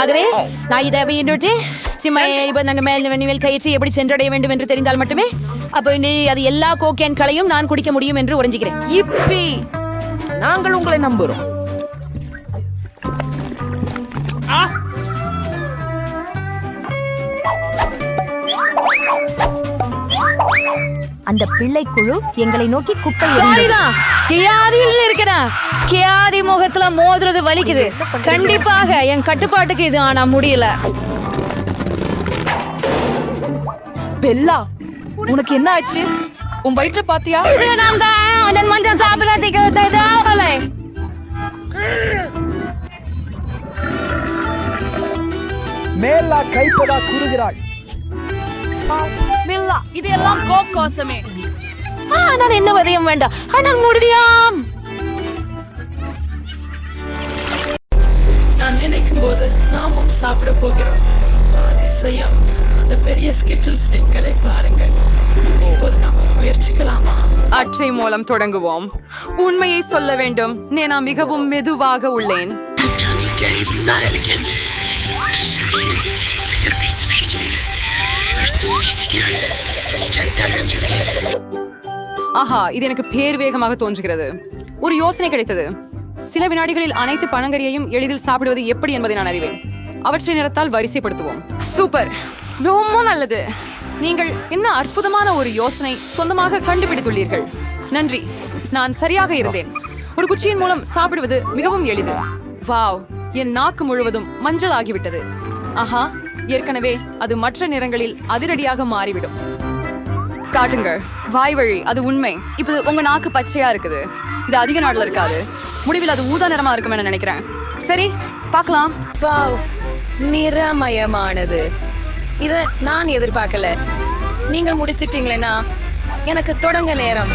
ஆகவே நான் இதை வேண்டுட்டு கயிற்சி எப்படி சென்றடைய வேண்டும் என்று தெரிந்தால் மட்டுமே அப்ப அது எல்லா கோகேன்களையும் நான் குடிக்க முடியும் என்று உறைஞ்சுகிறேன். இப்பி நாங்கள் உங்களை நம்புறோம். அந்த பிள்ளை குழு எங்களை நோக்கி குப்பை கியாதி முகத்துல மோதுறது வலிக்குது. கண்டிப்பாக என் கட்டுப்பாட்டுக்கு இது ஆனா முடியல. பெல்லா, உனக்கு என்ன ஆச்சு? உன் வயிற்ற பாத்தியா? மேலா கைப்படா கூறுகிறாள். மில்லா, இது எல்லாம் கோசமே. நான் என்ன வதையும் வேண்டாம், ஆனால் முடியாம். நான் நினைக்கிறேன் இருக்கும்போது நாமும் சாப்பிட போகிறோம். அதிசயம். அந்த பெரிய ஸ்கெட்சல் ஸ்டிங்களை பாருங்கள். இப்போது நாம் முயற்சிக்கலாமா? அற்றை மூலம் தொடங்குவோம். உண்மையை சொல்ல வேண்டும், நான் மிகவும் மெதுவாக உள்ளேன். ஆஹா, இது எனக்கு பேர் வேகமாக தோன்றுகிறது. ஒரு யோசனை கிடைத்தது. சில வினாடிகளில் அனைத்து பழங்கறியையும் எளிதில் சாப்பிடுவது எப்படி என்பதை நான் அறிவேன். அவற்றை நிறத்தால் வரிசைப்படுத்துவோம். சூப்பர், ரொம்ப நல்லது. நீங்கள் என்ன அற்புதமான ஒரு யோசனை சொந்தமாக கண்டுபிடித்துள்ளீர்கள். நன்றி, நான் சரியாக இருந்தேன். ஒரு குச்சியின் மூலம் சாப்பிடுவது மிகவும் எளிது. வாவ், என் நாக்கு முழுவதும் மஞ்சள் ஆகிவிட்டது. ஆஹா, ஏற்கனவே அது மற்ற நிறங்களில் அதிரடியாக மாறிவிடும். காட்டுங்கள், வாய் வழி, அது உண்மை. இப்போ உங்க நாக்கு பச்சையா இருக்குது. இது அதிக நாள்ல இருக்காது. முடிவில் அது ஊதா நிறமா இருக்கும் என நினைக்கிறேன். சரி, பார்க்கலாம். வாவ், நிறமயமானது. இத நான் எதிர்பார்க்கல. நீங்கள் முடிச்சிட்டீங்களா? எனக்கு தொடங்க நேரம்.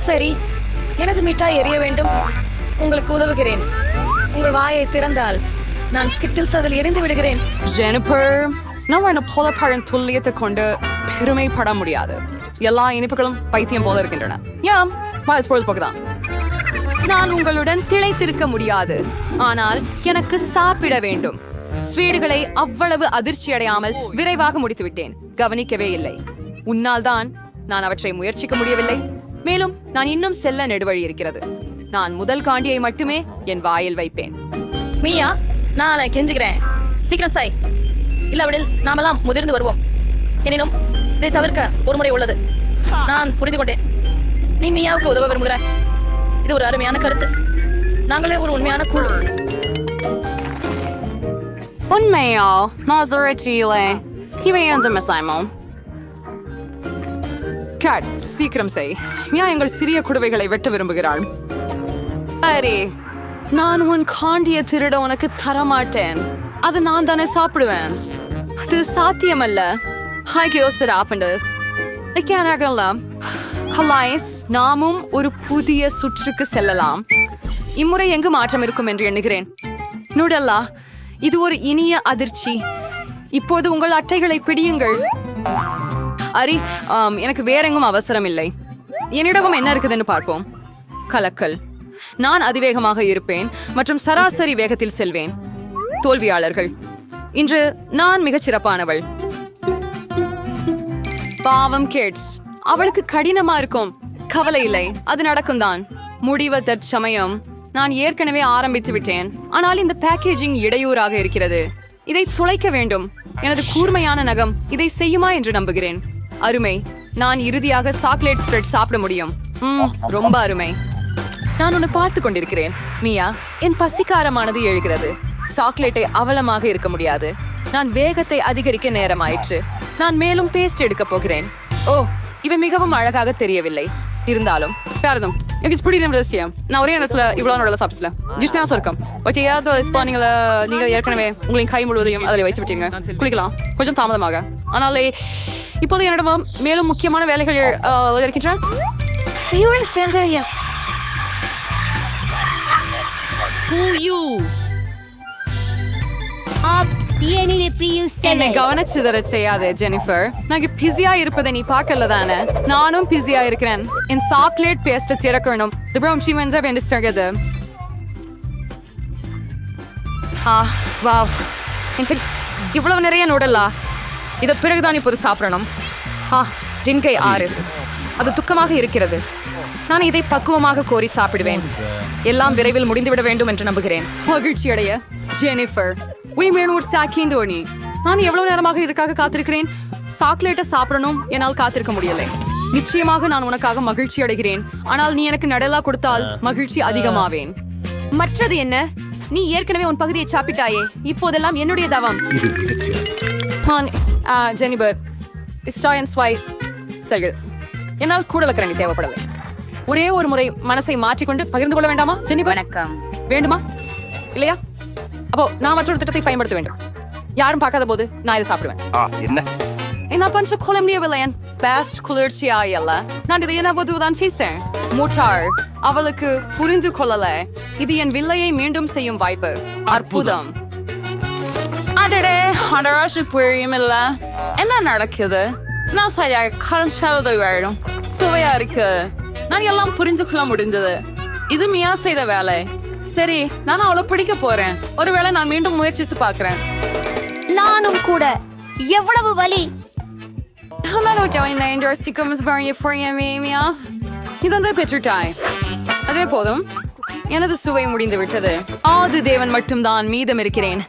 சரி, எனது மிட்டாய் எரிய வேண்டும். உங்களுக்கு உதவுகிறேன். உங்கள் வாயை திறந்தால் நான் ஸ்கிட்டில்ஸ் அதில் எரிந்து விடுகிறேன். ஜெனிஃபர், நம்ம என்ன போல பழம் துல்லியத்தை கொண்டு பெருமைப்பட முடியாது. எல்லா இனிப்புகளும் பைத்தியம் போல இருக்கின்றன. ஏன் பொழுதுபோக்குதான். நான் உங்களுடன் திளைத்திருக்க முடியாது, ஆனால் எனக்கு சாப்பிட வேண்டும். ஸ்வீடுகளை அவ்வளவு அதிர்ச்சி அடையாமல் விரைவாக முடித்துவிட்டேன். கவனிக்கவே இல்லை. உன்னால் தான் நான் அவற்றை முயற்சிக்க முடியவில்லை. மேலும் நான் இன்னும் செல்ல நெடுவழி இருக்கிறது. நான் முதல் காண்டியை மட்டுமே என் வாயில் வைப்பேன். மீயா, நான் கெஞ்சுகிறேன், சீக்கிரம் சாய். இல்லாவிடில் நாமெல்லாம் முதிர்ந்து வருவோம். எனினும் இதை தவிர்க்க ஒரு முறை உள்ளது. நான் புரிந்து கொண்டேன். நீ மீயாவுக்கு உதவ விரும்புகிறாய். இது ஒரு அருமையான கருத்து. நாங்களே ஒரு உண்மையான குழு. உண்மையா? நாசரேட்டிலே இவை எந்த மெசாயமோ? கேட், சீக்கிரம் செய். மியா எங்கள் சிறிய குடுவைகளை வெட்ட விரும்புகிறாள். சரி, நான் உன் காண்டிய திருட உனக்கு தரமாட்டேன். அது நான் தானே சாப்பிடுவேன். அது சாத்தியமல்ல. நாமும் ஒரு புதிய சுற்றுக்கு செல்லலாம். இம்முறை எங்கு மாற்றம் இருக்கும் என்று எண்ணுகிறேன். நூடல்லா, இது ஒரு இனிய அதிர்ச்சி. இப்போது உங்கள் அட்டைகளை பிடியுங்கள். அரி, எனக்கு வேறெங்கும் அவசரம் இல்லை. என்னிடமும் என்ன இருக்குதுன்னு பார்ப்போம். கலக்கல். நான் அதிவேகமாக இருப்பேன் மற்றும் சராசரி வேகத்தில் செல்வேன். தோல்வியாளர்கள். இன்று நான் மிகச் சிறப்பானவள். பாவம் கேட்ஸ், அவளுக்கு கடினமா இருக்கும். கவலை இல்லை, அது நடக்கும் தான். முடிவ தற்சமயம் நான் ஏற்கனவே ஆரம்பித்து விட்டேன். ஆனால் இந்த பேக்கேஜிங் இடையூறாக இருக்கிறது. இதை துளைக்க வேண்டும். எனது கூர்மையான நகம் இதை செய்யுமா என்று நம்புகிறேன். அருமை. நான் இறுதியாக சாக்லேட் ஸ்ப்ரெட் சாப்பிட முடியும். ரொம்ப அருமை. நான் உன்னை பார்த்து கொண்டிருக்கிறேன். மியா, என் பசிக்காரமானது எழுகிறது. சாக்லேட்டை அவலமாக இருக்க முடியாது. நான் வேகத்தை அதிகரிக்க நேரமாயிற்று. நான் மேலும் பேஸ்ட் எடுக்க போகிறேன். ஓ, இவை மிகவும் அழகாக தெரியவில்லை. இருந்தாலும் பாரதம், எனக்கு பிடிக்கும் ரகசியம். நான் ஒரே இடத்துல இவ்வளவு நல்லா சாப்பிடல. ஜிஷ்டாசம் இருக்கும். நீங்கள் ஏற்கனவே உங்களின் கை முழுவதையும் அதில் வைத்து விட்டீங்க. குளிக்கலாம் கொஞ்சம் தாமதமாக. ஆனாலே இப்போது என்னிடம் மேலும் முக்கியமான வேலைகள் இருக்கின்றன. என்னை கவனிச்சுதற செய்யாதே ஜெனிஃபர். நான் பிஸியா இருப்பதை நீ பார்க்கல தானே? நானும் பிஸியா இருக்கிறேன். என் சாக்லேட் பேஸ்ட் திறக்கணும். இவ்வளவு நிறைய நூடலா? இதை பிறகுதான் இப்போது சாப்பிடணும். டின்கை 6. அது துக்கமாக இருக்கிறது. நான் இதை பக்குவமாக கோரி சாப்பிடுவேன். எல்லாம் விரைவில் முடிந்துவிட வேண்டும் என்று நம்புகிறேன். மகிழ்ச்சி அடைய ஜெனிஃபர். நான் எவ்வளவு நேரமாக இதுக்காக காத்திருக்கிறேன். சாக்லேட்டை சாப்பிடணும். என்னால் காத்திருக்க முடியலை. நிச்சயமாக நான் உனக்காக மகிழ்ச்சி அடைகிறேன். ஆனால் நீ எனக்கு நடலா கொடுத்தால் மகிழ்ச்சி அதிகமாவேன். மற்றது என்ன? நீ ஏற்கனவே உன் பகுதியை சாப்பிட்டாயே. இப்போதெல்லாம் என்னுடைய தவம். ஜெனிபர், என்னால் கூடலக்கரணி தேவைப்படலை. ஒரே ஒரு முறை மனசை மாற்றிக்கொண்டு பகிர்ந்து கொள்ள வேண்டாமா ஜெனிபர்? வணக்கம். வேண்டுமா இல்லையா? அப்போ நான் மற்றொரு திட்டத்தை பயன்படுத்த வேண்டும். யாரும் பார்க்காத போது நான் இதை சாப்பிடுவேன். என்ன பண்ற கொள்ள முடியவில்லை. என் பெஸ்ட் குளிர்ச்சியா இல்ல. நான் இதை என்ன பொதுவான் பேசேன். முட்டாள், அவளுக்கு புரிந்து கொள்ளல. இது என் வில்லையை மீண்டும் செய்யும் வாய்ப்பு. அற்புதம். அடடே அடராசி புரியும் இல்ல என்ன நடக்குது நான் சரியாக கரஞ்சது வேணும் சுவையா இருக்கு நான் எல்லாம் புரிஞ்சுக்கொள்ள முடிஞ்சது இது மியா செய்த வேலை சரி நான் அவளை பிடிக்க போறேன் ஒருவேளை நான் மீண்டும் முயற்சித்து பார்க்கிறேன் நானும் கூட எவ்வளவு வலி இதை பெற்றுட்டாய் அதுவே போதும் எனது சுவை முடிந்து விட்டது ஆது தேவன் மட்டும்தான் மீதம் இருக்கிறேன்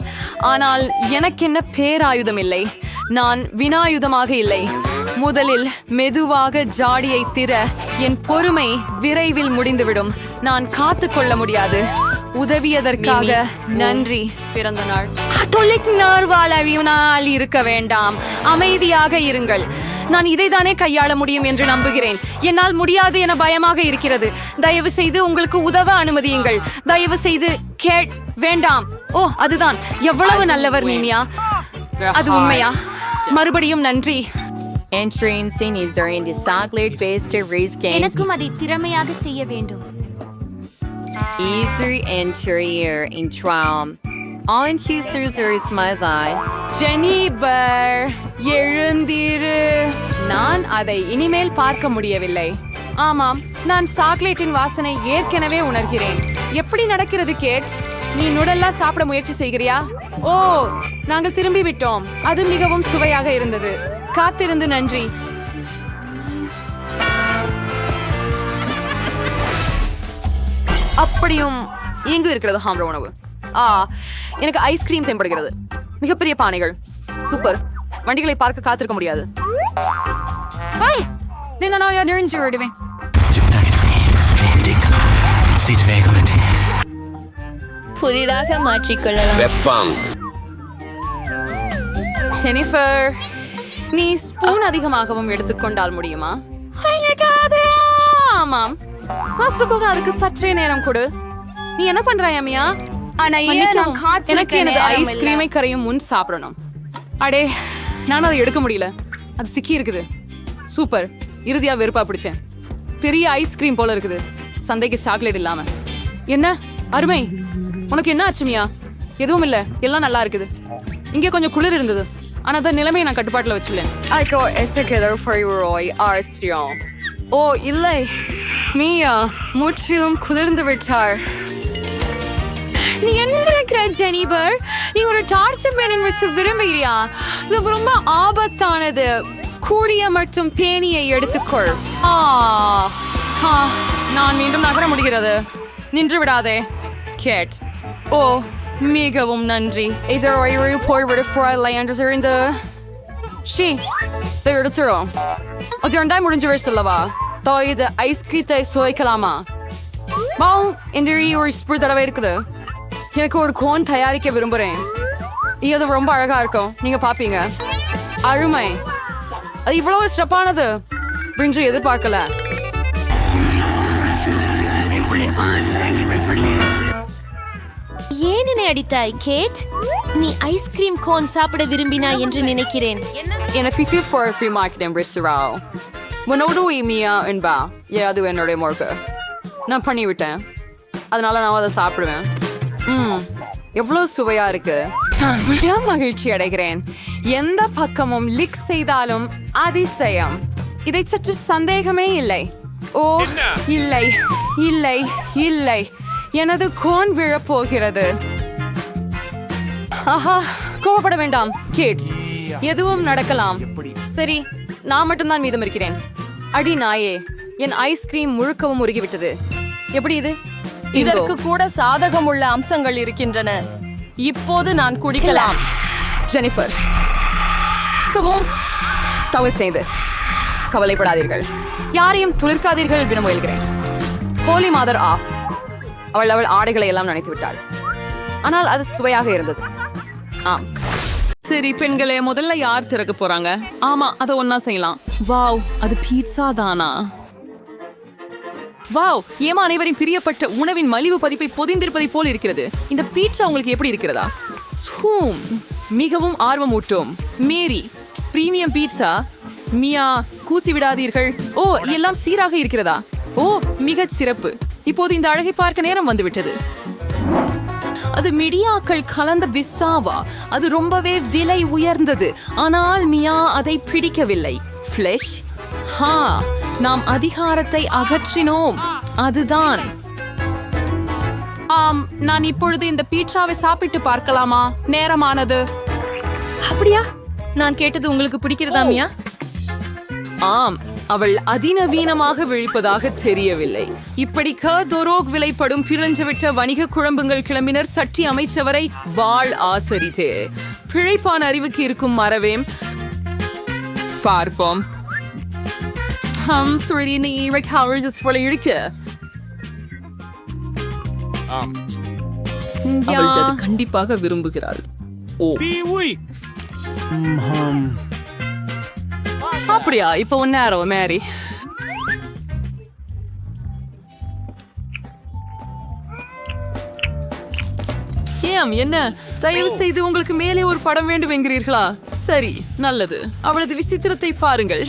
ஆனால் எனக்கு என்ன பேராயுதம் இல்லை நான் வினாயுதமாக இல்லை முதலில் மெதுவாக ஜாடியை திற என் பொறுமை விரைவில் முடிந்துவிடும் நான் காத்து கொள்ள முடியாது உதவியதற்காக நன்றி பிறந்த நாள் நார்வால் இருக்க வேண்டாம் அமைதியாக இருங்கள் நான் இதைதானே கையாள முடியும் என்று நம்புகிறேன் என்னால் முடியாது என பயமாக இருக்கிறது தயவு செய்து உங்களுக்கு உதவ அனுமதியுங்கள் தயவு செய்து வேண்டாம் ஓ அதுதான் எவ்வளவு நல்லவர் நீமியா அது உண்மையா மறுபடியும் நன்றி எனக்கும் அதை திறமையாக செய்ய வேண்டும் ஜெனிபர் எழுந்திரு நான் அதை இனிமேல் பார்க்க முடியவில்லை ஆமாம் நான் சாக்லேட்டின் வாசனை ஏற்கனவே உணர்கிறேன் எப்படி நடக்கிறது கேட் நீ நுடல்லா சாப்பிட முயற்சி செய்கிறியா ஓ நாங்கள் திரும்பி விட்டோம் அது மிகவும் சுவையாக இருந்தது காத்திருந்து நன்றி அப்படியும் எங்கு இருக்கிறது ஹாம்ர உணவு எனக்கு ஐஸ்கிரீம் தென்படுகிறது மிகப்பெரிய பானைகள் சூப்பர் வண்டிகளை பார்க்க காத்திருக்க முடியாது புதிதாக மாற்றிக்கொள்ளலாம் ஜெனிஃபர் நீ ஸ்பூன் அதிகமாகவும் எடுத்துக்கொண்டால் முடியுமா ஆமாம் மாஸ்டர் போக அதுக்கு சற்றே நேரம் கொடு நீ என்ன பண்றாய் அம்மியா எனக்கு எனது ஐஸ்கிரீமை கரையும் முன் சாப்பிடணும் அடே நான் அதை எடுக்க முடியல அது சிக்கி இருக்குது சூப்பர் இறுதியா வெறுப்பா பிடிச்சேன் பெரிய ஐஸ்கிரீம் போல இருக்குது சந்தைக்கு சாக்லேட் இல்லாம என்ன அருமை உனக்கு என்ன ஆச்சுமியா எதுவும் இல்ல எல்லாம் நல்லா இருக்குது இங்கே கொஞ்சம் குளிர் இருந்தது ஆனா அந்த நிலைமையை நான் கட்டுப்பாட்டுல வச்சுள்ளேன் ஓ இல்லை மியா முற்றிலும் குளிர்ந்து விட்டார் நீ என்ன நினைக்கிற ஜெனிபர் நீ ஒரு டார்ச்சர் பேனின் வச்சு விரும்புகிறியா இது ரொம்ப ஆபத்தானது கூடிய மற்றும் பேணியை எடுத்துக்கொள் நான் மீண்டும் நகர முடிகிறது நின்று விடாதே கேட் ஓ மிகவும் நன்றி போய்விட இந்த எடுத்துரும் அது ரெண்டாய் முடிஞ்சு சொல்லவா இது ஐஸ்கிரீத்தை சுவைக்கலாமா இந்த ஒரு ஸ்பூர் தடவை இருக்குது எனக்கு ஒரு கோன் தயாரிக்க விரும்புறேன் இது ரொம்ப அழகா இருக்கும் நீங்க பாப்பீங்க அருமை அது இவ்வளவு சிறப்பானது பிரிஞ்சு எதிர்பார்க்கல ஏன் என்னை அடித்தாய் கேட் நீ ஐஸ்கிரீம் கோன் சாப்பிட விரும்பினாய் என்று நினைக்கிறேன் என்ன ஃபிஃபி ஃபார் ஃப்ரீ மார்க்கெட் எம்பிரஸ்டராவ் உன்னோட மியா என்பா அது என்னுடைய மொழக்கு நான் பண்ணிவிட்டேன் அதனால நான் அதை சாப்பிடுவேன் எவ்வளவு சுவையா இருக்கு நான் மிக மகிழ்ச்சி அடைகிறேன் எந்த பக்கமும் லிக் செய்தாலும் அதிசயம் இதை சற்று சந்தேகமே இல்லை ஓ இல்லை இல்லை இல்லை எனது கோன் விழப்போகிறது ஆஹா கோவப்பட வேண்டாம் கிட்ஸ் எதுவும் நடக்கலாம் சரி நான் மட்டும்தான் மீதம் இருக்கிறேன் அடி நாயே என் ஐஸ்கிரீம் முழுக்கவும் உருகிவிட்டது எப்படி இது இதற்கு கூட சாதகமுள்ள அம்சங்கள் இருக்கின்றன இப்போது நான் குடிக்கலாம் ஜெனிஃபர் தவறு செய்து கவலைப்படாதீர்கள் யாரையும் துளிர்க்காதீர்கள் என முயல்கிறேன் ஹோலி மாதர் ஆஃப் அவள் ஆடைகளை எல்லாம் நினைத்து விட்டாள் ஆனால் அது சுவையாக இருந்தது ஆம் சரி பெண்களே முதல்ல யார் திறக்க போறாங்க ஆமா அதை ஒன்னா செய்யலாம் வாவ் அது பீட்சா தானா வாவ் ஏமா அனைவரின் பிரியப்பட்ட உணவின் மலிவு பதிப்பை பொதிந்திருப்பதை போல் இருக்கிறது இந்த பீட்சா உங்களுக்கு எப்படி இருக்கிறதா மிகவும் ஆர்வமூட்டும் மேரி பிரீமியம் பீட்சா மியா கூசி விடாதீர்கள் ஓ எல்லாம் சீராக இருக்கிறதா ஓ மிக சிறப்பு இப்போது இந்த அழகை பார்க்க நேரம் வந்துவிட்டது அது மிடியாக்கள் கலந்த பிஸ்ஸாவா? அது ரொம்பவே விலை உயர்ந்தது. ஆனால் மியா அதை பிடிக்கவில்லை. ஃப்ளெஷ்? ஹா, நாம் அதிகாரத்தை அகற்றினோம். அதுதான். நான் இப்பொழுது இந்த பீட்சாவை சாப்பிட்டு பார்க்கலாமா? நேரமானது. அப்படியா? நான் கேட்டது உங்களுக்கு பிடிக்கிறதா மியா? ஆம், அவள் அதிநவீனமாக விழிப்பதாக தெரியவில்லை. இப்படி கதொரோக் விலைப்படும் பிறஞ்சுவிட்ட வணிக குழம்புகள் கிளம்பினர் சட்டி அமைச்சவரை வாழ் ஆசரித்தே. பிழைப்பான அறிவுக்கு இருக்கும் மறவேம். பார்ப்போம். கண்டிப்பாக விரும்புகிறாள். ஓ, அப்படியா? இப்ப ஒன்னாரோ மேரி. ஏம் என்ன? தயவு செய்து உங்களுக்கு மேலே ஒரு படம் வேண்டும் என்கிறீர்களா? சரி, நல்லது. அவளது விசித்திரத்தை பாருங்கள்.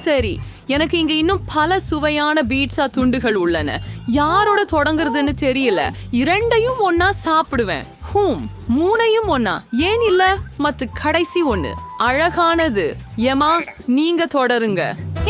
சரி, எனக்கு இங்க இன்னும் பல சுவையான பீட்சா துண்டுகள் உள்ளன. யாரோட தொடங்குறதுன்னு தெரியல. இரண்டையும் ஒன்னா சாப்பிடுவேன். மூணையும் ஒன்னா, ஏன் இல்ல? மத்த கடைசி ஒண்ணு அழகானது. எமா, நீங்க தொடருங்க.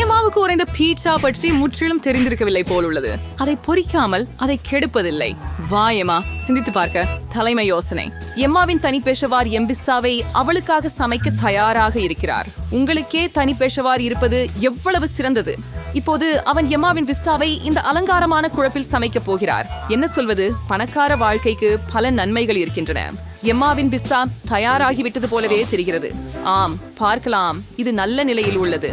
எமாவுக்கு உறைந்த பீட்சா பற்றி முற்றிலும் தெரிந்திருக்கவில்லை போல் உள்ளது. அதை பொறிக்காமல் அதை கெடுப்பதில்லை. வா எமா, சிந்தித்து பார்க்க. தலைமை யோசனை. எம்மாவின் தனி பெஷவார் எம்பிஸ்ஸாவை அவளுக்காக சமைக்க தயாராக இருக்கிறார். உங்களுக்கே தனி பெஷவார் இருப்பது எவ்வளவு சிறந்தது. இப்போது அவன் எம்மாவின் பிஸ்ஸாவை இந்த அலங்காரமான குழப்பில் சமைக்க போகிறார். என்ன சொல்வது? பணக்கார வாழ்க்கைக்கு பல நன்மைகள் இருக்கின்றன. எம்மாவின் பிஸ்ஸா தயாராகிவிட்டது போலவே தெரிகிறது. ஆம், பார்க்கலாம். இது நல்ல நிலையில் உள்ளது.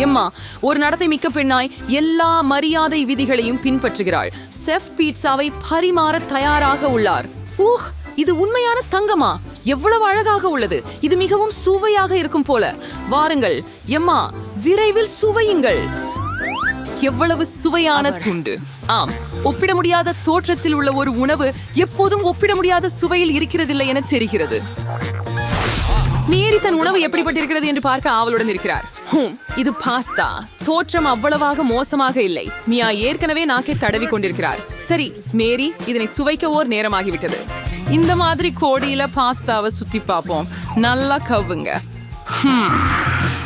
எம்மா ஒரு நடத்தை மிக்க பெண்ணாய் எல்லா மரியாதை விதிகளையும் பின்பற்றுகிறாள். செஃப் பீட்சாவை பரிமாற தயாராக உள்ளார். இது உண்மையான தங்கமா? எவ்வளவு அழகாக உள்ளது. இது மிகவும் சுவையாக இருக்கும் போல. வாருங்கள் எம்மா, விரைவில் சுவையுங்கள். எவ்வளவு சுவையான துண்டு. ஆம், ஒப்பிட முடியாத தோற்றத்தில் உள்ள ஒரு உணவு எப்போதும் ஒப்பிட முடியாத சுவையில் இருக்கிறதில்லை என தெரிகிறது. மேரி தன் உணவு எப்படிப்பட்டிருக்கிறது என்று பார்க்க ஆவலுடன் இருக்கிறார். இது பாஸ்தா. தோற்றம் அவ்வளவாக மோசமாக இல்லை. மியா ஏற்கனவே நாக்கை தடவி கொண்டிருக்கிறார். சரி மேரி, இதனை சுவைக்க ஓர் நேரமாகிவிட்டது. இந்த மாதிரி கோடியில பாஸ்தாவை சுத்தி பார்ப்போம். நல்லா கவ்வுங்க.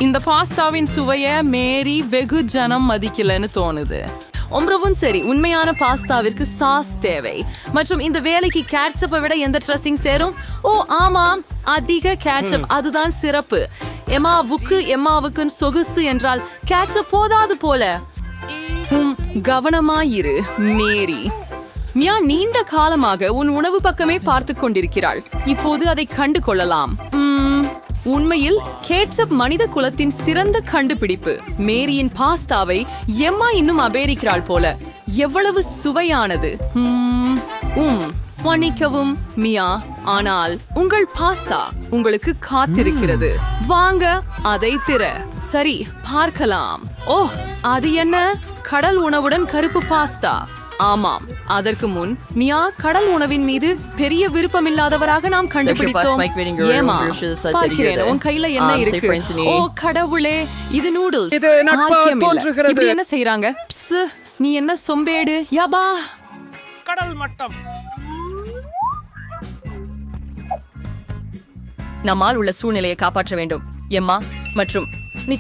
இந்த பாஸ்தாவின் சுவைய மேரி வெகு ஜனம் மதிக்கலன்னு தோணுது. ஒன்றவும் சரி, உண்மையான பாஸ்தாவிற்கு சாஸ் தேவை. மற்றும் இந்த வேலைக்கு கேட்சப்பை விட எந்த ட்ரெஸ்ஸிங் சேரும்? ஓ ஆமாம், அதிக கேட்சப். அதுதான் சிறப்பு. எம்மாவுக்கு சொகுசு என்றால் கேட்சப் போதாது போல. கவனமாயிரு மேரி. மியா நீண்ட காலமாக உன் உணவு பக்கமே பார்த்து கொண்டிருக்கிறாள். இப்போது அதை கண்டு கொள்ளலாம். உண்மையில் கேட்சப் மனித குலத்தின் சிறந்த கண்டுபிடிப்பு. மேரியின் பாஸ்தாவை எம்மா இன்னும் அபேரிக்கிறாள் போல. எவ்வளவு சுவையானது. மன்னிக்கவும் மியா, ஆனால் உங்கள் பாஸ்தா உங்களுக்கு காத்திருக்கிறது. வாங்க அதை திற. சரி, பார்க்கலாம். ஓ, அது என்ன? கடல் உணவுடன் கருப்பு பாஸ்தா. ஆமாம், அதற்கு முன் மியா கடல் உணவின் மீது பெரிய விருப்பமில்லாதவராக நாம் கண்டுபிடித்தோம். ஏமா, பார்க்கிறேன் உன் கையில என்ன இருக்கு. ஓ கடவுளே, இது நூடுல்ஸ். இப்படி என்ன செய்யறாங்க? நீ என்ன சொம்பேடு? யாபா, கடல் மட்டம். நம்மால் உள்ள சூழ்நிலையை காப்பாற்ற வேண்டும் எம்மா. மற்றும்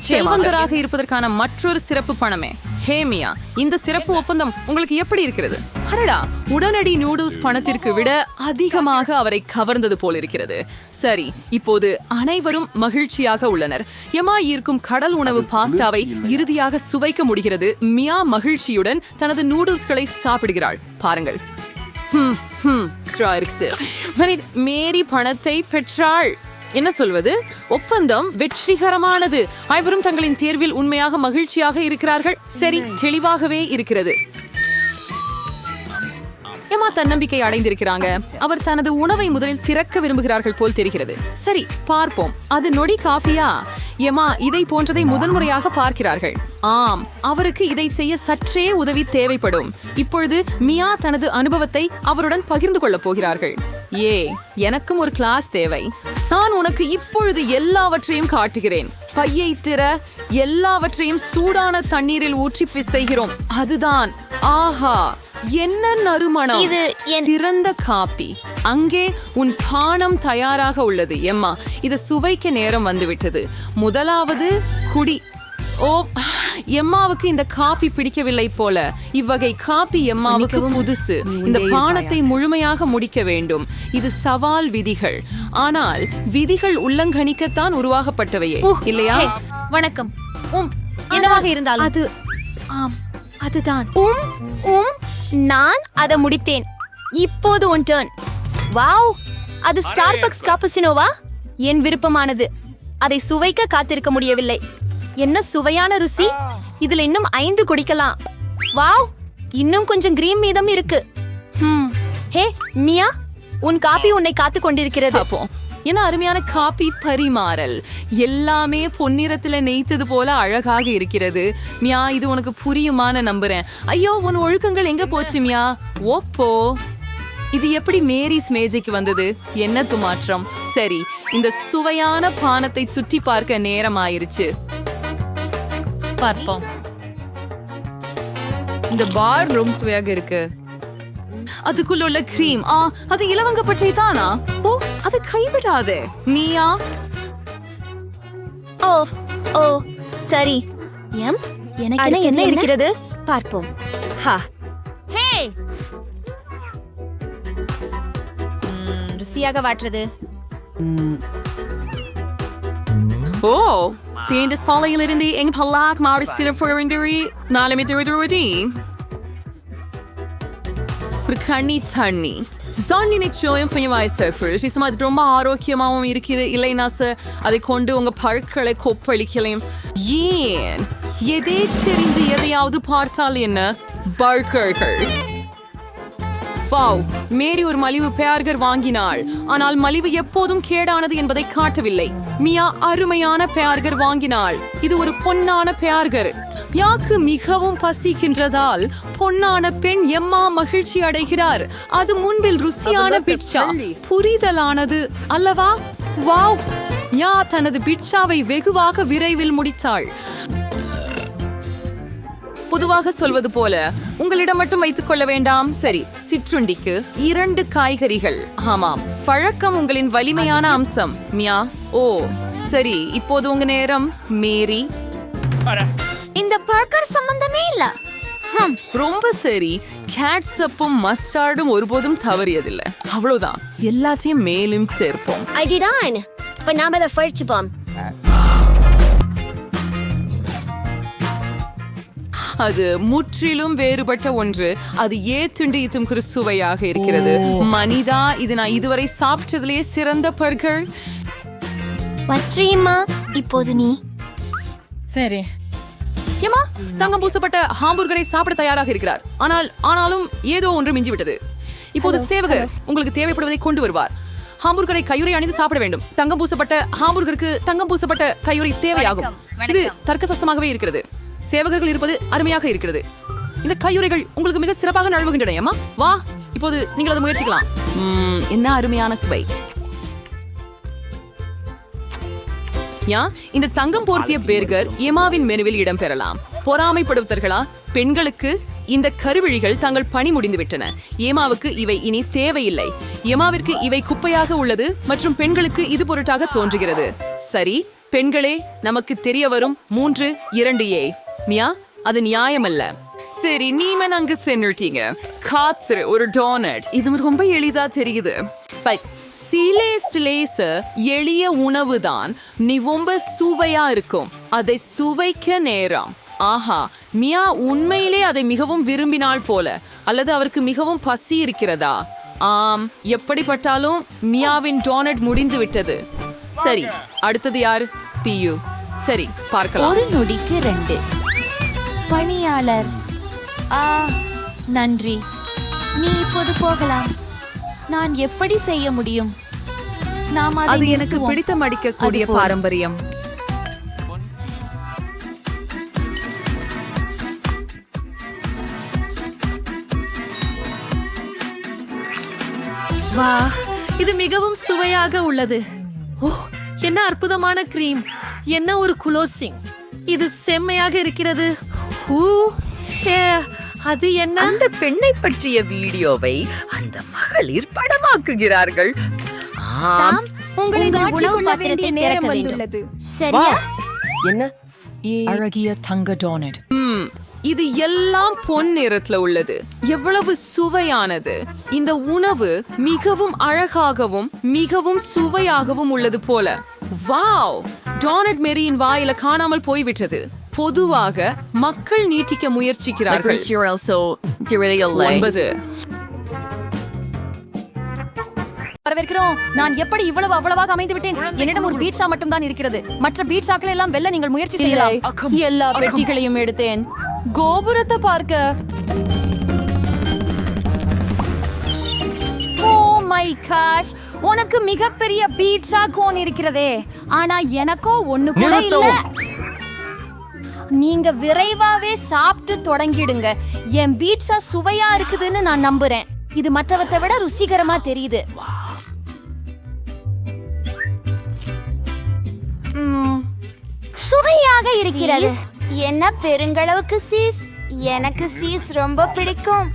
செல்வந்தராக இருப்பதற்கான மற்றொரு சிறப்பு பணமே. ஹேமியா, இந்த சிறப்பு ஒப்பந்தம் உங்களுக்கு எப்படி இருக்கிறது? அடடா, உடனடி நூடுல்ஸ் பணத்திற்கு விட அதிகமாக அவரை கவர்ந்தது போல் இருக்கிறது. சரி, இப்போது அனைவரும் மகிழ்ச்சியாக உள்ளனர். எம்மா ஈர்க்கும் கடல் உணவு பாஸ்தாவை இறுதியாக சுவைக்க முடிகிறது. மியா மகிழ்ச்சியுடன் தனது நூடுல்ஸ்களை சாப்பிடுகிறாள். பாருங்கள். மேரி பணத்தை பெற்றாள். என்ன சொல்வது? ஒப்பந்தம் வெற்றிகரமானது. ஐவரும் தங்களின் தேர்வில் உண்மையாக மகிழ்ச்சியாக இருக்கிறார்கள். சரி, தெளிவாகவே இருக்கிறது. எம்மா தன்னம்பிக்கை அடைந்திருக்கிறாங்க. அவர் தனது உணவை முதலில் திறக்க விரும்புகிறார்கள் போல் தெரிகிறது. சரி, பார்ப்போம். அது நொடி காஃபியா? எம்மா இதை போன்றதை முதன்முறையாக பார்க்கிறார்கள். ஆம், அவருக்கு இதை செய்ய சற்றே உதவி தேவைப்படும். இப்பொழுது மியா தனது அனுபவத்தை அவருடன் பகிர்ந்து கொள்ளப் போகிறார்கள். எனக்கும் ஒரு கிளாஸ் தேவை. நான் உனக்கு இப்பொழுது எல்லாவற்றையும் காட்டுகிறேன். பையை திற. எல்லாவற்றையும் சூடான தண்ணீரில் ஊற்றி பிசைகிறோம். அதுதான். ஆஹா, என்ன நறுமணம்! இது சிறந்த காபி. அங்கே உன் பானம் தயாராக உள்ளது எம்மா. இது சுவைக்க நேரம் வந்துவிட்டது. முதலாவது குடி. ஓ, எம்மாவுக்கு இந்த காபி பிடிக்கவில்லை போல. இவ்வகை காபி எம்மாவுக்கு புதுசு. இந்த பானத்தை முழுமையாக முடிக்க வேண்டும். இது சவால் விதிகள். ஆனால் விதிகள் உல்லங்கணிக்கத்தான் உருவாக்கப்பட்டவையே, இல்லையா? வணக்கம். என்னவாக இருந்தாலும் அது அதுதான். நான் அதை முடித்தேன். இப்போது உன் டர்ன். வாவ், அது ஸ்டார்பக்ஸ் காப்புசினோவா? என் விருப்பமானது. அதை சுவைக்க காத்திருக்க முடியவில்லை. என்ன சுவையான ருசி! இதுல இன்னும் 5 குடிக்கலாம். வாவ், இன்னும் கொஞ்சம் கிரீம் மீதம் இருக்கு. ஹே மியா, உன் காபி உன்னை காத்து கொண்டிருக்கிறது. அப்போ என்ன அருமையான காபி பரிமாறல்! எல்லாமே பொன்னிறத்துல நெய்த்தது போல அழகாக இருக்கிறது. மியா, இது உனக்கு புரியுமான நம்புறேன். ஐயோ, உன் ஒழுக்கங்கள் எங்க போச்சு மியா? ஓப்போ, இது எப்படி மேரிஸ் மேஜைக்கு வந்தது? என்ன துமாற்றம்! சரி, இந்த சுவையான பானத்தை சுற்றி பார்க்க நேரம் ஆயிருச்சு. பார்ப்போம். இந்த பார் ரொம்ப சுவையாக இருக்கு. அதுக்குள்ள உள்ள கிரீம், அது இலவங்க பச்சை தானா? ஓ, அதை கைவிடாதே மியா. ஓ சரி. எனக்கு என்ன இருக்கிறது பார்ப்போம். ஹே, ருசியாக வாட்டுறது. ஓ, இந்த சாலையிலிருந்து எங்க பல்லாக் மாறி சிறப்புரி நாளை திருவதி ஒரு கண்ணி தண்ணி அது ரொம்ப ஆரோக்கியமாகவும் இருக்கிறது. இல்லைனா சார், அதை கொண்டு உங்க பற்களை கொப்பளிக்கலாம். ஏன் எதை தெரிந்து எதையாவது பார்த்தால் என்ன? பர்கர்கள். வாவ், மேரி ஒரு மலிவு பேர்கர் வாங்கினாள். ஆனால் மலிவு எப்போதும் கேடானது என்பதை காட்டவில்லை. மியா அருமையான பேர்கர் வாங்கினாள். இது ஒரு பொன்னான பேர்கர். மியாக்கு மிகவும் பசிக்கின்றதால் பொன்னான பெண் எம்மா மகிழ்ச்சி அடைகிறார். அது முன்பில் ருசியான பிட்சா. புரிதலானது அல்லவா? வாவ், மியா தனது பிட்சாவை வெகுவாக விரைவில் முடித்தாள். பொதுவாக சொல்வது போல உங்களிடம் மட்டும் வைத்துக் கொள்ள வேண்டாம். சரி, சிற்றுண்டிக்கு 2 காய்கறிகள். ஆமாம், பழக்கம் உங்களின் வலிமையான அம்சம் மியா. ஓ சரி, இப்போது உங்க நேரம் மேரி. இந்த பர்கர் சம்பந்தமே இல்ல. ரொம்ப சரி. கேட்சப்பும் மஸ்டார்டும் ஒருபோதும் தவறியதில்லை. அவ்வளவுதான், எல்லாத்தையும் மேலும் சேர்ப்போம். அதுதான். இப்ப நாம அதை பறிச்சுப்போம். அது முற்றிலும் வேறுபட்ட ஒன்று. அது ஏத்துண்டு இதுக்கு சுவையாக இருக்கிறது. மனிதா, இது நான் இதுவரை சாப்பிட்டதிலேயே சிறந்த பர்கர். பற்றியம்மா, இப்போது நீ. சரி. ஏமா, தங்கம் பூசப்பட்ட ஹாம்பூர்கரை சாப்பிட தயாராக இருக்கிறார். ஆனாலும் ஏதோ ஒன்று மிஞ்சிவிட்டது. இப்போது சேவகர் உங்களுக்கு தேவைப்படுவதை கொண்டு வருவார். ஹாம்பூர்கரை கையுறை அணிந்து சாப்பிட வேண்டும். தங்கம் பூசப்பட்ட ஹாம்பூர்கருக்கு தங்கம் பூசப்பட்ட கையுறை தேவையாகும். இது தர்க்கசஸ்தமாகவே இருக்கிறது. சேவகர்கள் இருப்பது அருமையாக இருக்கிறது. இந்த கையுறைகள் உங்களுக்கு மிக சிறப்பாக நழுவுகின்றன. ஏமா, வா, இப்போது நீங்கள் அதை முயற்சிக்கலாம். என்ன அருமையான சுவை! இந்த தங்கம் போர்த்திய பேர்கர் எமாவின் மெனுவில் இடம்பெறலாம். பொறாமைப்படுவதர்களா? பெண்களுக்கு இந்த கருவிழிகள் தங்கள் பணி முடிந்து விட்டன. ஏமாவுக்கு இவை இனி தேவையில்லை. எமாவிற்கு இவை குப்பையாக உள்ளது மற்றும் பெண்களுக்கு இது பொருட்டாக தோன்றுகிறது. சரி பெண்களே, நமக்கு தெரிய வரும் 3-2A. மியா, அது நியாயமல்ல. சரி, நீமன் அங்கு சென்னுட்டீங்க. காத்து ஒரு டோனட். இது ரொம்ப எளிதா தெரியுது. எளிய உணவு தான், நீ ரொம்ப சுவையா இருக்கும். அதை சுவைக்க நேரம். ஆஹா, மியா உண்மையிலே அதை மிகவும் விரும்பினாள் போல. அல்லது அவருக்கு மிகவும் பசி இருக்கிறதா? ஆம், எப்படிப்பட்டாலும் மியாவின் டோனட் முடிந்து விட்டது. சரி, அடுத்தது யார்? பியு. சரி, பார்க்கலாம். ஒரு நொடிக்கு 2 பணியாளர். நன்றி. நீ இப்போது போகலாம். நான் எப்படி செய்ய முடியும்? நாம் அது எனக்கு பிடித்த மடிக்கக்கூடிய பாரம்பரியம். வா, இது மிகவும் சுவையாக உள்ளது. ஓ, என்ன அற்புதமான கிரீம்! என்ன ஒரு குளோசிங்! இது செம்மையாக இருக்கிறது. அது என்ன? அந்த பெண்ணை பற்றிய வீடியோவை அந்த மகளிர் படமாக்குகிறார்கள். ஆம், உங்களின் உணவு பாத்திரத்தை திறக்க வேண்டும். சரியா? என்ன அழகிய தங்க டோனட். இது எல்லாம் பொன் நிறத்துல உள்ளது. எவ்வளவு சுவையானது! இந்த உணவு மிகவும் அழகாகவும் மிகவும் சுவையாகவும் உள்ளது போல. வாவ்! டோனட் மேரியின் வாயில காணாமல் போய்விட்டது. பொதுவாக மக்கள் நீட்டிக்க முயற்சிக்கிறார்கள். 9. வரவேற்கிறோம். நான் எப்படி இவ்வளவு அவ்வளவாக அமைந்து விட்டேன்? என்னிடம் ஒரு பீட்சா மட்டும் தான் இருக்கிறது. மற்ற பீட்சாக்களை எல்லாம் வெல்ல நீங்கள் முயற்சி செய்யலாம். எல்லா பெட்டிகளையும் எடுத்தேன். கோபுரத்தை பார்க்க. ஓ மை காஷ், உனக்கு மிகப்பெரிய பீட்சா கோன் இருக்கிறதே, ஆனா எனக்கோ ஒண்ணு கூட இல்ல. நீங்க விரைவாவே சாப்பிட்டு தொடங்கிடுங்க. என் பீட்சா சுவையா இருக்குதுன்னு நான் நம்புறேன். இது மற்றவற்றை விட ருசிகரமா தெரியுது. சுவையாக இருக்கிறது. என்ன பெருங்களவுக்கு சீஸ்? எனக்கு சீஸ் ரொம்ப பிடிக்கும்.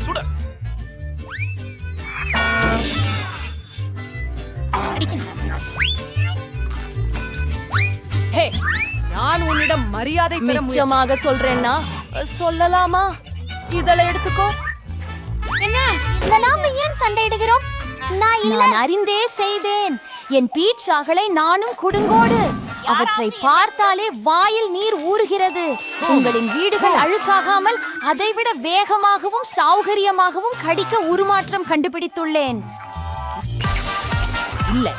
ஹே, நான் உன்னிடம் மரியாதை மிச்சமாக சொல்றேன்னா சொல்லலாமா? இதெல்லாம் எடுத்துக்கோ. என்ன நாம ஏன் சண்டையிடுகிறோம்? நான் அறிந்தே செய்தேன். என் பீட்சாக்களை நானும் குடுங்கோடு. அவற்றை பார்த்தாலே வாயில் நீர் ஊறுகிறது. உங்களின் வீடுகள் அழுக்காகாமல் அதைவிட வேகமாகவும் சௌகரியமாகவும் கடிக்க உருமாற்றம் கண்டுபிடித்துள்ளேன். இல்லை,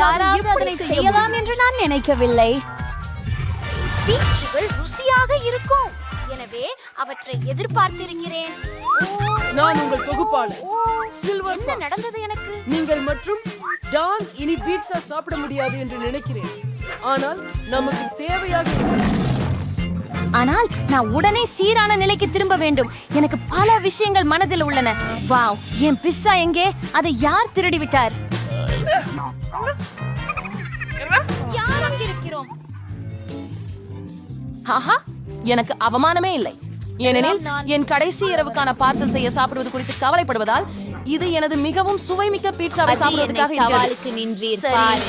யாராவது அதனை செய்யலாம் என்று நான் நினைக்கவில்லை. பீட்சுகள் ருசியாக இருக்கும். எனவே அவற்றை எதிர்பார்த்திருக்கிறேன். நான் உங்கள் தொகுப்பாளர் சில்வர் என்ன நடந்தது எனக்கு? நீங்கள் மற்றும் டான் இனி பீட்சா சாப்பிட முடியாது என்று நினைக்கிறேன். ஆனால் நமக்கு தேவையாக இருக்கிறது. ஆனால் நான் உடனே சீரான நிலைக்கு திரும்ப வேண்டும். எனக்கு பல விஷயங்கள் மனதில் உள்ளன. வாவ், என் பிஸ்ஸா எங்கே? அதை யார் திருடி விட்டார்? யார் அங்கிருக்கிறோம்? ஆஹா, எனக்கு அவமானமே இல்லை. ஏனெனில் என் கடைசி இரவுக்கான பார்சல் செய்ய சாப்பிடுவது குறித்து கவலைப்படுவதால் இது எனது மிகவும் சுவைமிக்க பீட்சாவை சாப்பிடுவதற்காக இருக்கிறது. சரி,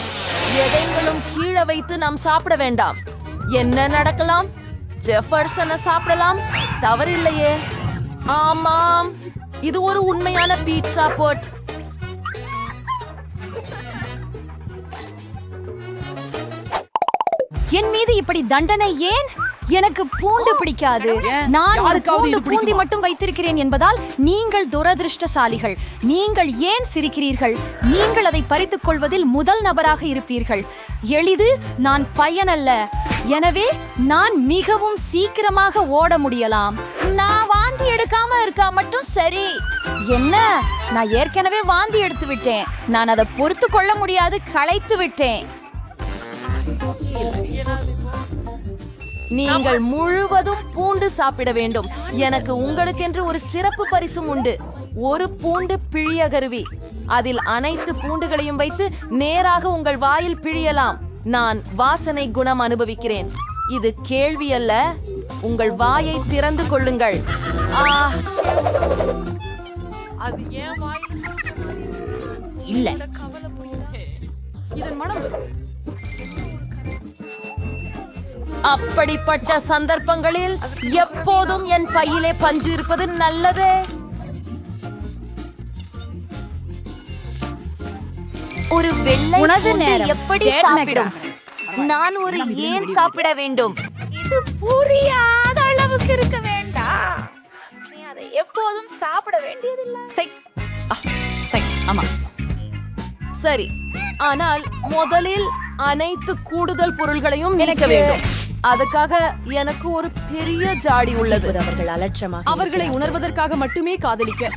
எதைங்களும் கீழே வைத்து நாம் சாப்பிட வேண்டாம். என்ன நடக்கலாம்? ஜெஃபர்சனை சாப்பிடலாம், தவறில்லையே. ஆமாம், இது ஒரு உண்மையான பீட்சா போட். என் மீது இப்படி தண்டனை ஏன்? எனக்கு பூண்டு பிடிக்காது. நான் ஒரு பூந்தி மட்டும் வைத்திருக்கிறேன் என்பதால் நீங்கள் துரதிருஷ்டசாலிகள். நீங்கள் ஏன் சிரிக்கிறீர்கள்? நீங்கள் அதை பறித்துக் கொள்வதில் முதல் நபராக இருப்பீர்கள். எளிது, நான் பையனல்ல. எனவே நான் மிகவும் சீக்கிரமாக ஓட முடியலாம். நான் வாந்தி எடுக்காம இருக்கா மட்டும் சரி. என்ன? நான் ஏற்கனவே வாந்தி எடுத்து விட்டேன். நான் அதை பொறுத்து கொள்ள முடியாது, களைத்து விட்டேன். நீங்கள் முழுவதும் பூண்டு சாப்பிட வேண்டும். எனக்கு உங்களுக்கென்று ஒரு சிறப்பு பரிசும் உண்டு. ஒரு பூண்டு பிழிய கருவி. அதில் அனைத்து பூண்டுகளையும் வைத்து நேராக உங்கள் வாயில் பிழியலாம். நான் வாசனை குணம் அனுபவிக்கிறேன். இது கேள்வி அல்ல. உங்கள் வாயை திறந்து கொள்ளுங்கள். அது ஏன் வாயில் இல்ல, இதன் மனம் அப்படிப்பட்ட சந்தர்ப்பங்களில் எப்போதும் என் பையிலே பஞ்சு இருப்பது நல்லது. ஒரு வெள்ளை உனது பூண்டு நேரம். எப்படி Dead சாப்பிடும்? நான் ஒரு ஏன் சாப்பிட வேண்டும்? இது புரியாத அளவுக்கு இருக்க வேண்டாம். நீ அதை எப்போதும் சாப்பிட வேண்டியதில்லை. ஆமா, சரி, ஆனால் முதலில் அனைத்து கூடுதல் பொருள்களையும் நீக்க வேண்டும். அதுக்காக எனக்கு ஒரு பெரிய ஜாடி உள்ளது. அவர்கள் அலட்சமாக அவர்களை உணர்வதற்காக மட்டுமே காதலிக்க.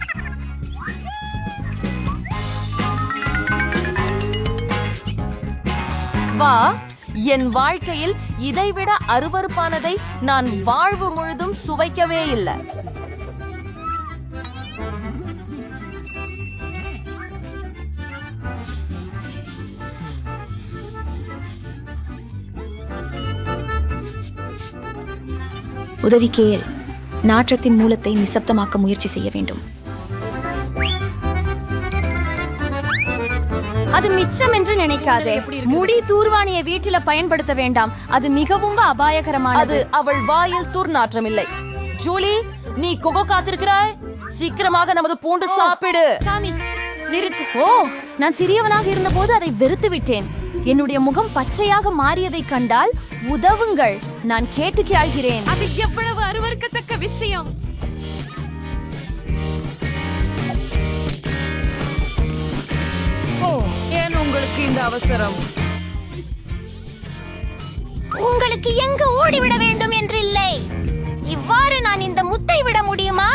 வா, என் வாழ்க்கையில் இதைவிட அருவருப்பானதை நான் வாழ்வு முழுதும் சுவைக்கவே இல்லை. உதவி கேள். நாற்றத்தின் மூலத்தை நிசப்தமாக்க முயற்சி செய்ய வேண்டும். அது மிச்சம் என்று நினைக்காதே. முடி தூர்வாணிய வீட்டில பயன்படுத்த வேண்டாம். அது மிகவும் அபாயகரமானது. அவள் வாயில் துர்நாற்றம் இல்லை. ஜூலி, நீ கொகோ காத்திருக்கிறாய். சீக்கிரமாக நமது பூண்டு சாப்பிடு. நிறுத்து. ஓ, நான் சிறியவனாக இருந்தபோது அதை வெறுத்து விட்டேன். என்னுடைய முகம் பச்சையாக மாறியதை கண்டால் உதவுங்கள். நான் கேட்டு கேள்கிறேன். அது எவ்வளவு அருவருக்கத்தக்க விஷயம். ஏன் உங்களுக்கு இந்த அவசரம்? உங்களுக்கு எங்க ஓடிவிட வேண்டும் என்று இல்லை. இவ்வாறு நான் இந்த முத்தை விட முடியுமா?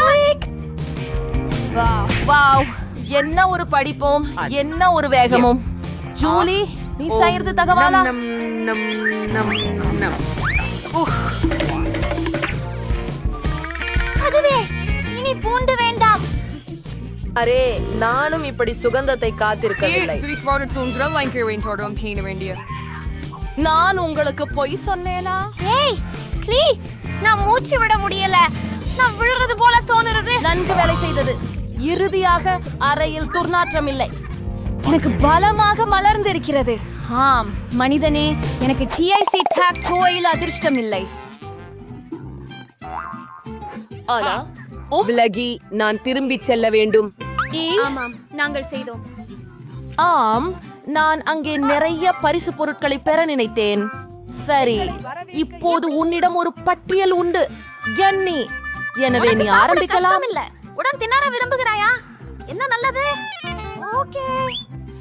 வாவ், என்ன ஒரு படிப்போம், என்ன ஒரு வேகமும். ஜூலி, நீ செய்யறது தகவலா? அதுவே, இனி பூண்டு வேண்டாம். அரே, நானும் இப்படி சுகந்தத்தை காத்திருக்கவில்லை. நான் உங்களுக்கு பொய் சொன்னேனா? ஏய், க்ளீ, நான் மூச்சு விட முடியல. நான் விழுறது போல தோணுறது. நன்கு வேலை செய்தது. இறுதியாக அறையில் துர்நாற்றம் இல்லை. எனக்கு பலமாக மலர்ந்திருக்கிறது. ஆம் மனிதனே, எனக்கு டிஐசி டாக் கோயில் அதிர்ஷ்டம் இல்லை. ஆனா விலகி நான் திரும்பி செல்ல வேண்டும். ஆமாம், நாங்கள் செய்தோம். ஆம், நான் அங்கே நிறைய பரிசு பொருட்களை பெற நினைத்தேன். சரி, இப்போது உன்னிடம் ஒரு பட்டியல் உண்டு ஜன்னி. எனவே நீ ஆரம்பிக்கலாம். இல்ல, உடன் திணற விரும்புகிறாயா? என்ன நல்லது. ஓகே.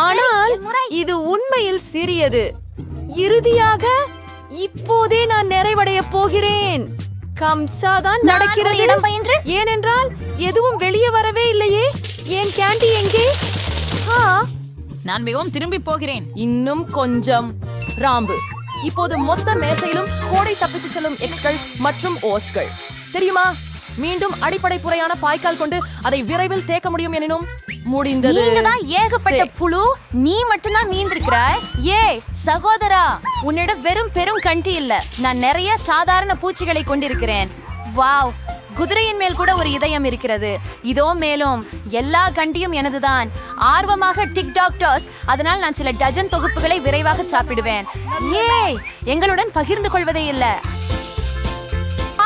ஆனால் இது உண்மையில் சிறியது. இறுதியாக இப்போதே நான் நிறைவடைய போகிறேன். கம்சாதான் நடக்கிறது. ஏனென்றால் எதுவும் வெளியே வரவே இல்லையே. என் கேண்டி எங்கே? நான் மிகவும் திரும்பி போகிறேன். இன்னும் கொஞ்சம். ராம்பு, இப்போது மொத்த மேசையிலும் கோடை தப்பித்து செல்லும் எக்ஸ்கள் மற்றும் ஓஸ்கள் தெரியுமா? மீண்டும் அடிப்படை புறையான பாய்க்கால் கொண்டு அதை விரைவில் தேக்க முடியும் எனினும் முடிந்தது. நீங்கதான் ஏகப்பட்ட புழு. நீ மட்டும்தான் நீந்திருக்கிறாய். ஏ சகோதரா, உன்னிடம் வெறும் பெரும் கண்டி இல்ல. நான் நிறைய சாதாரண பூச்சிகளை கொண்டிருக்கிறேன். வாவ், குதிரையின் மேல் கூட ஒரு இதயம் இருக்கிறது. இதோ மேலும் எல்லா கண்டியும் எனதுதான். ஆர்வமாக டிக் டாக்டர்ஸ். அதனால் நான் சில டஜன் தொகுப்புகளை விரைவாக சாப்பிடுவேன். ஏய், எங்களுடன் பகிர்ந்து கொள்வதே இல்ல.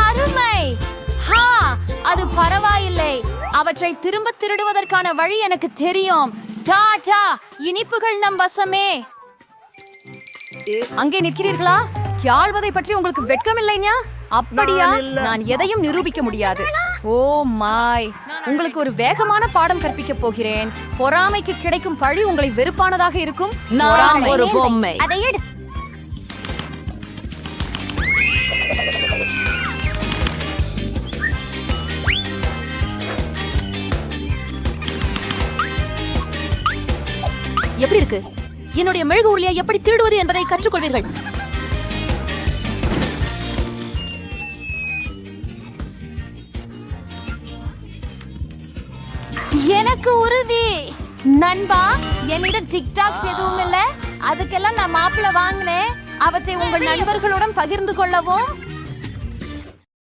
அருமை. ஹா, அது பரவாயில்லை. அவற்றை திரும்ப திருடுவதற்கான வழி எனக்கு தெரியும். டாடா, இனிப்புகள் நம் வசமே. அங்கே நிற்கிறீர்களா? யாழ்வதை பற்றி உங்களுக்கு வெட்கம் இல்லையா? அப்படியா? நான் எதையும் நிரூபிக்க முடியாது. ஓ மாய், உங்களுக்கு ஒரு வேகமான பாடம் கற்பிக்க போகிறேன். பொறாமைக்கு கிடைக்கும் பழி உங்களை வெறுப்பானதாக இருக்கும். நான் ஒரு பொம்மை. அதை எடு. எப்படி இருக்கு? என்னுடைய மெழுகு உருளையை எப்படி திருடுவது என்பதை கற்றுக்கொள்வீர்கள். எனக்கு உறுதி நண்பா, என்னிடம் டிக்டாக்ஸ் எதுவும் இல்ல. அதுக்கெல்லாம் நான் மாப்பிள்ள வாங்கினேன். அவற்றை உங்கள் நண்பர்களுடன் பகிர்ந்து கொள்ளவும்.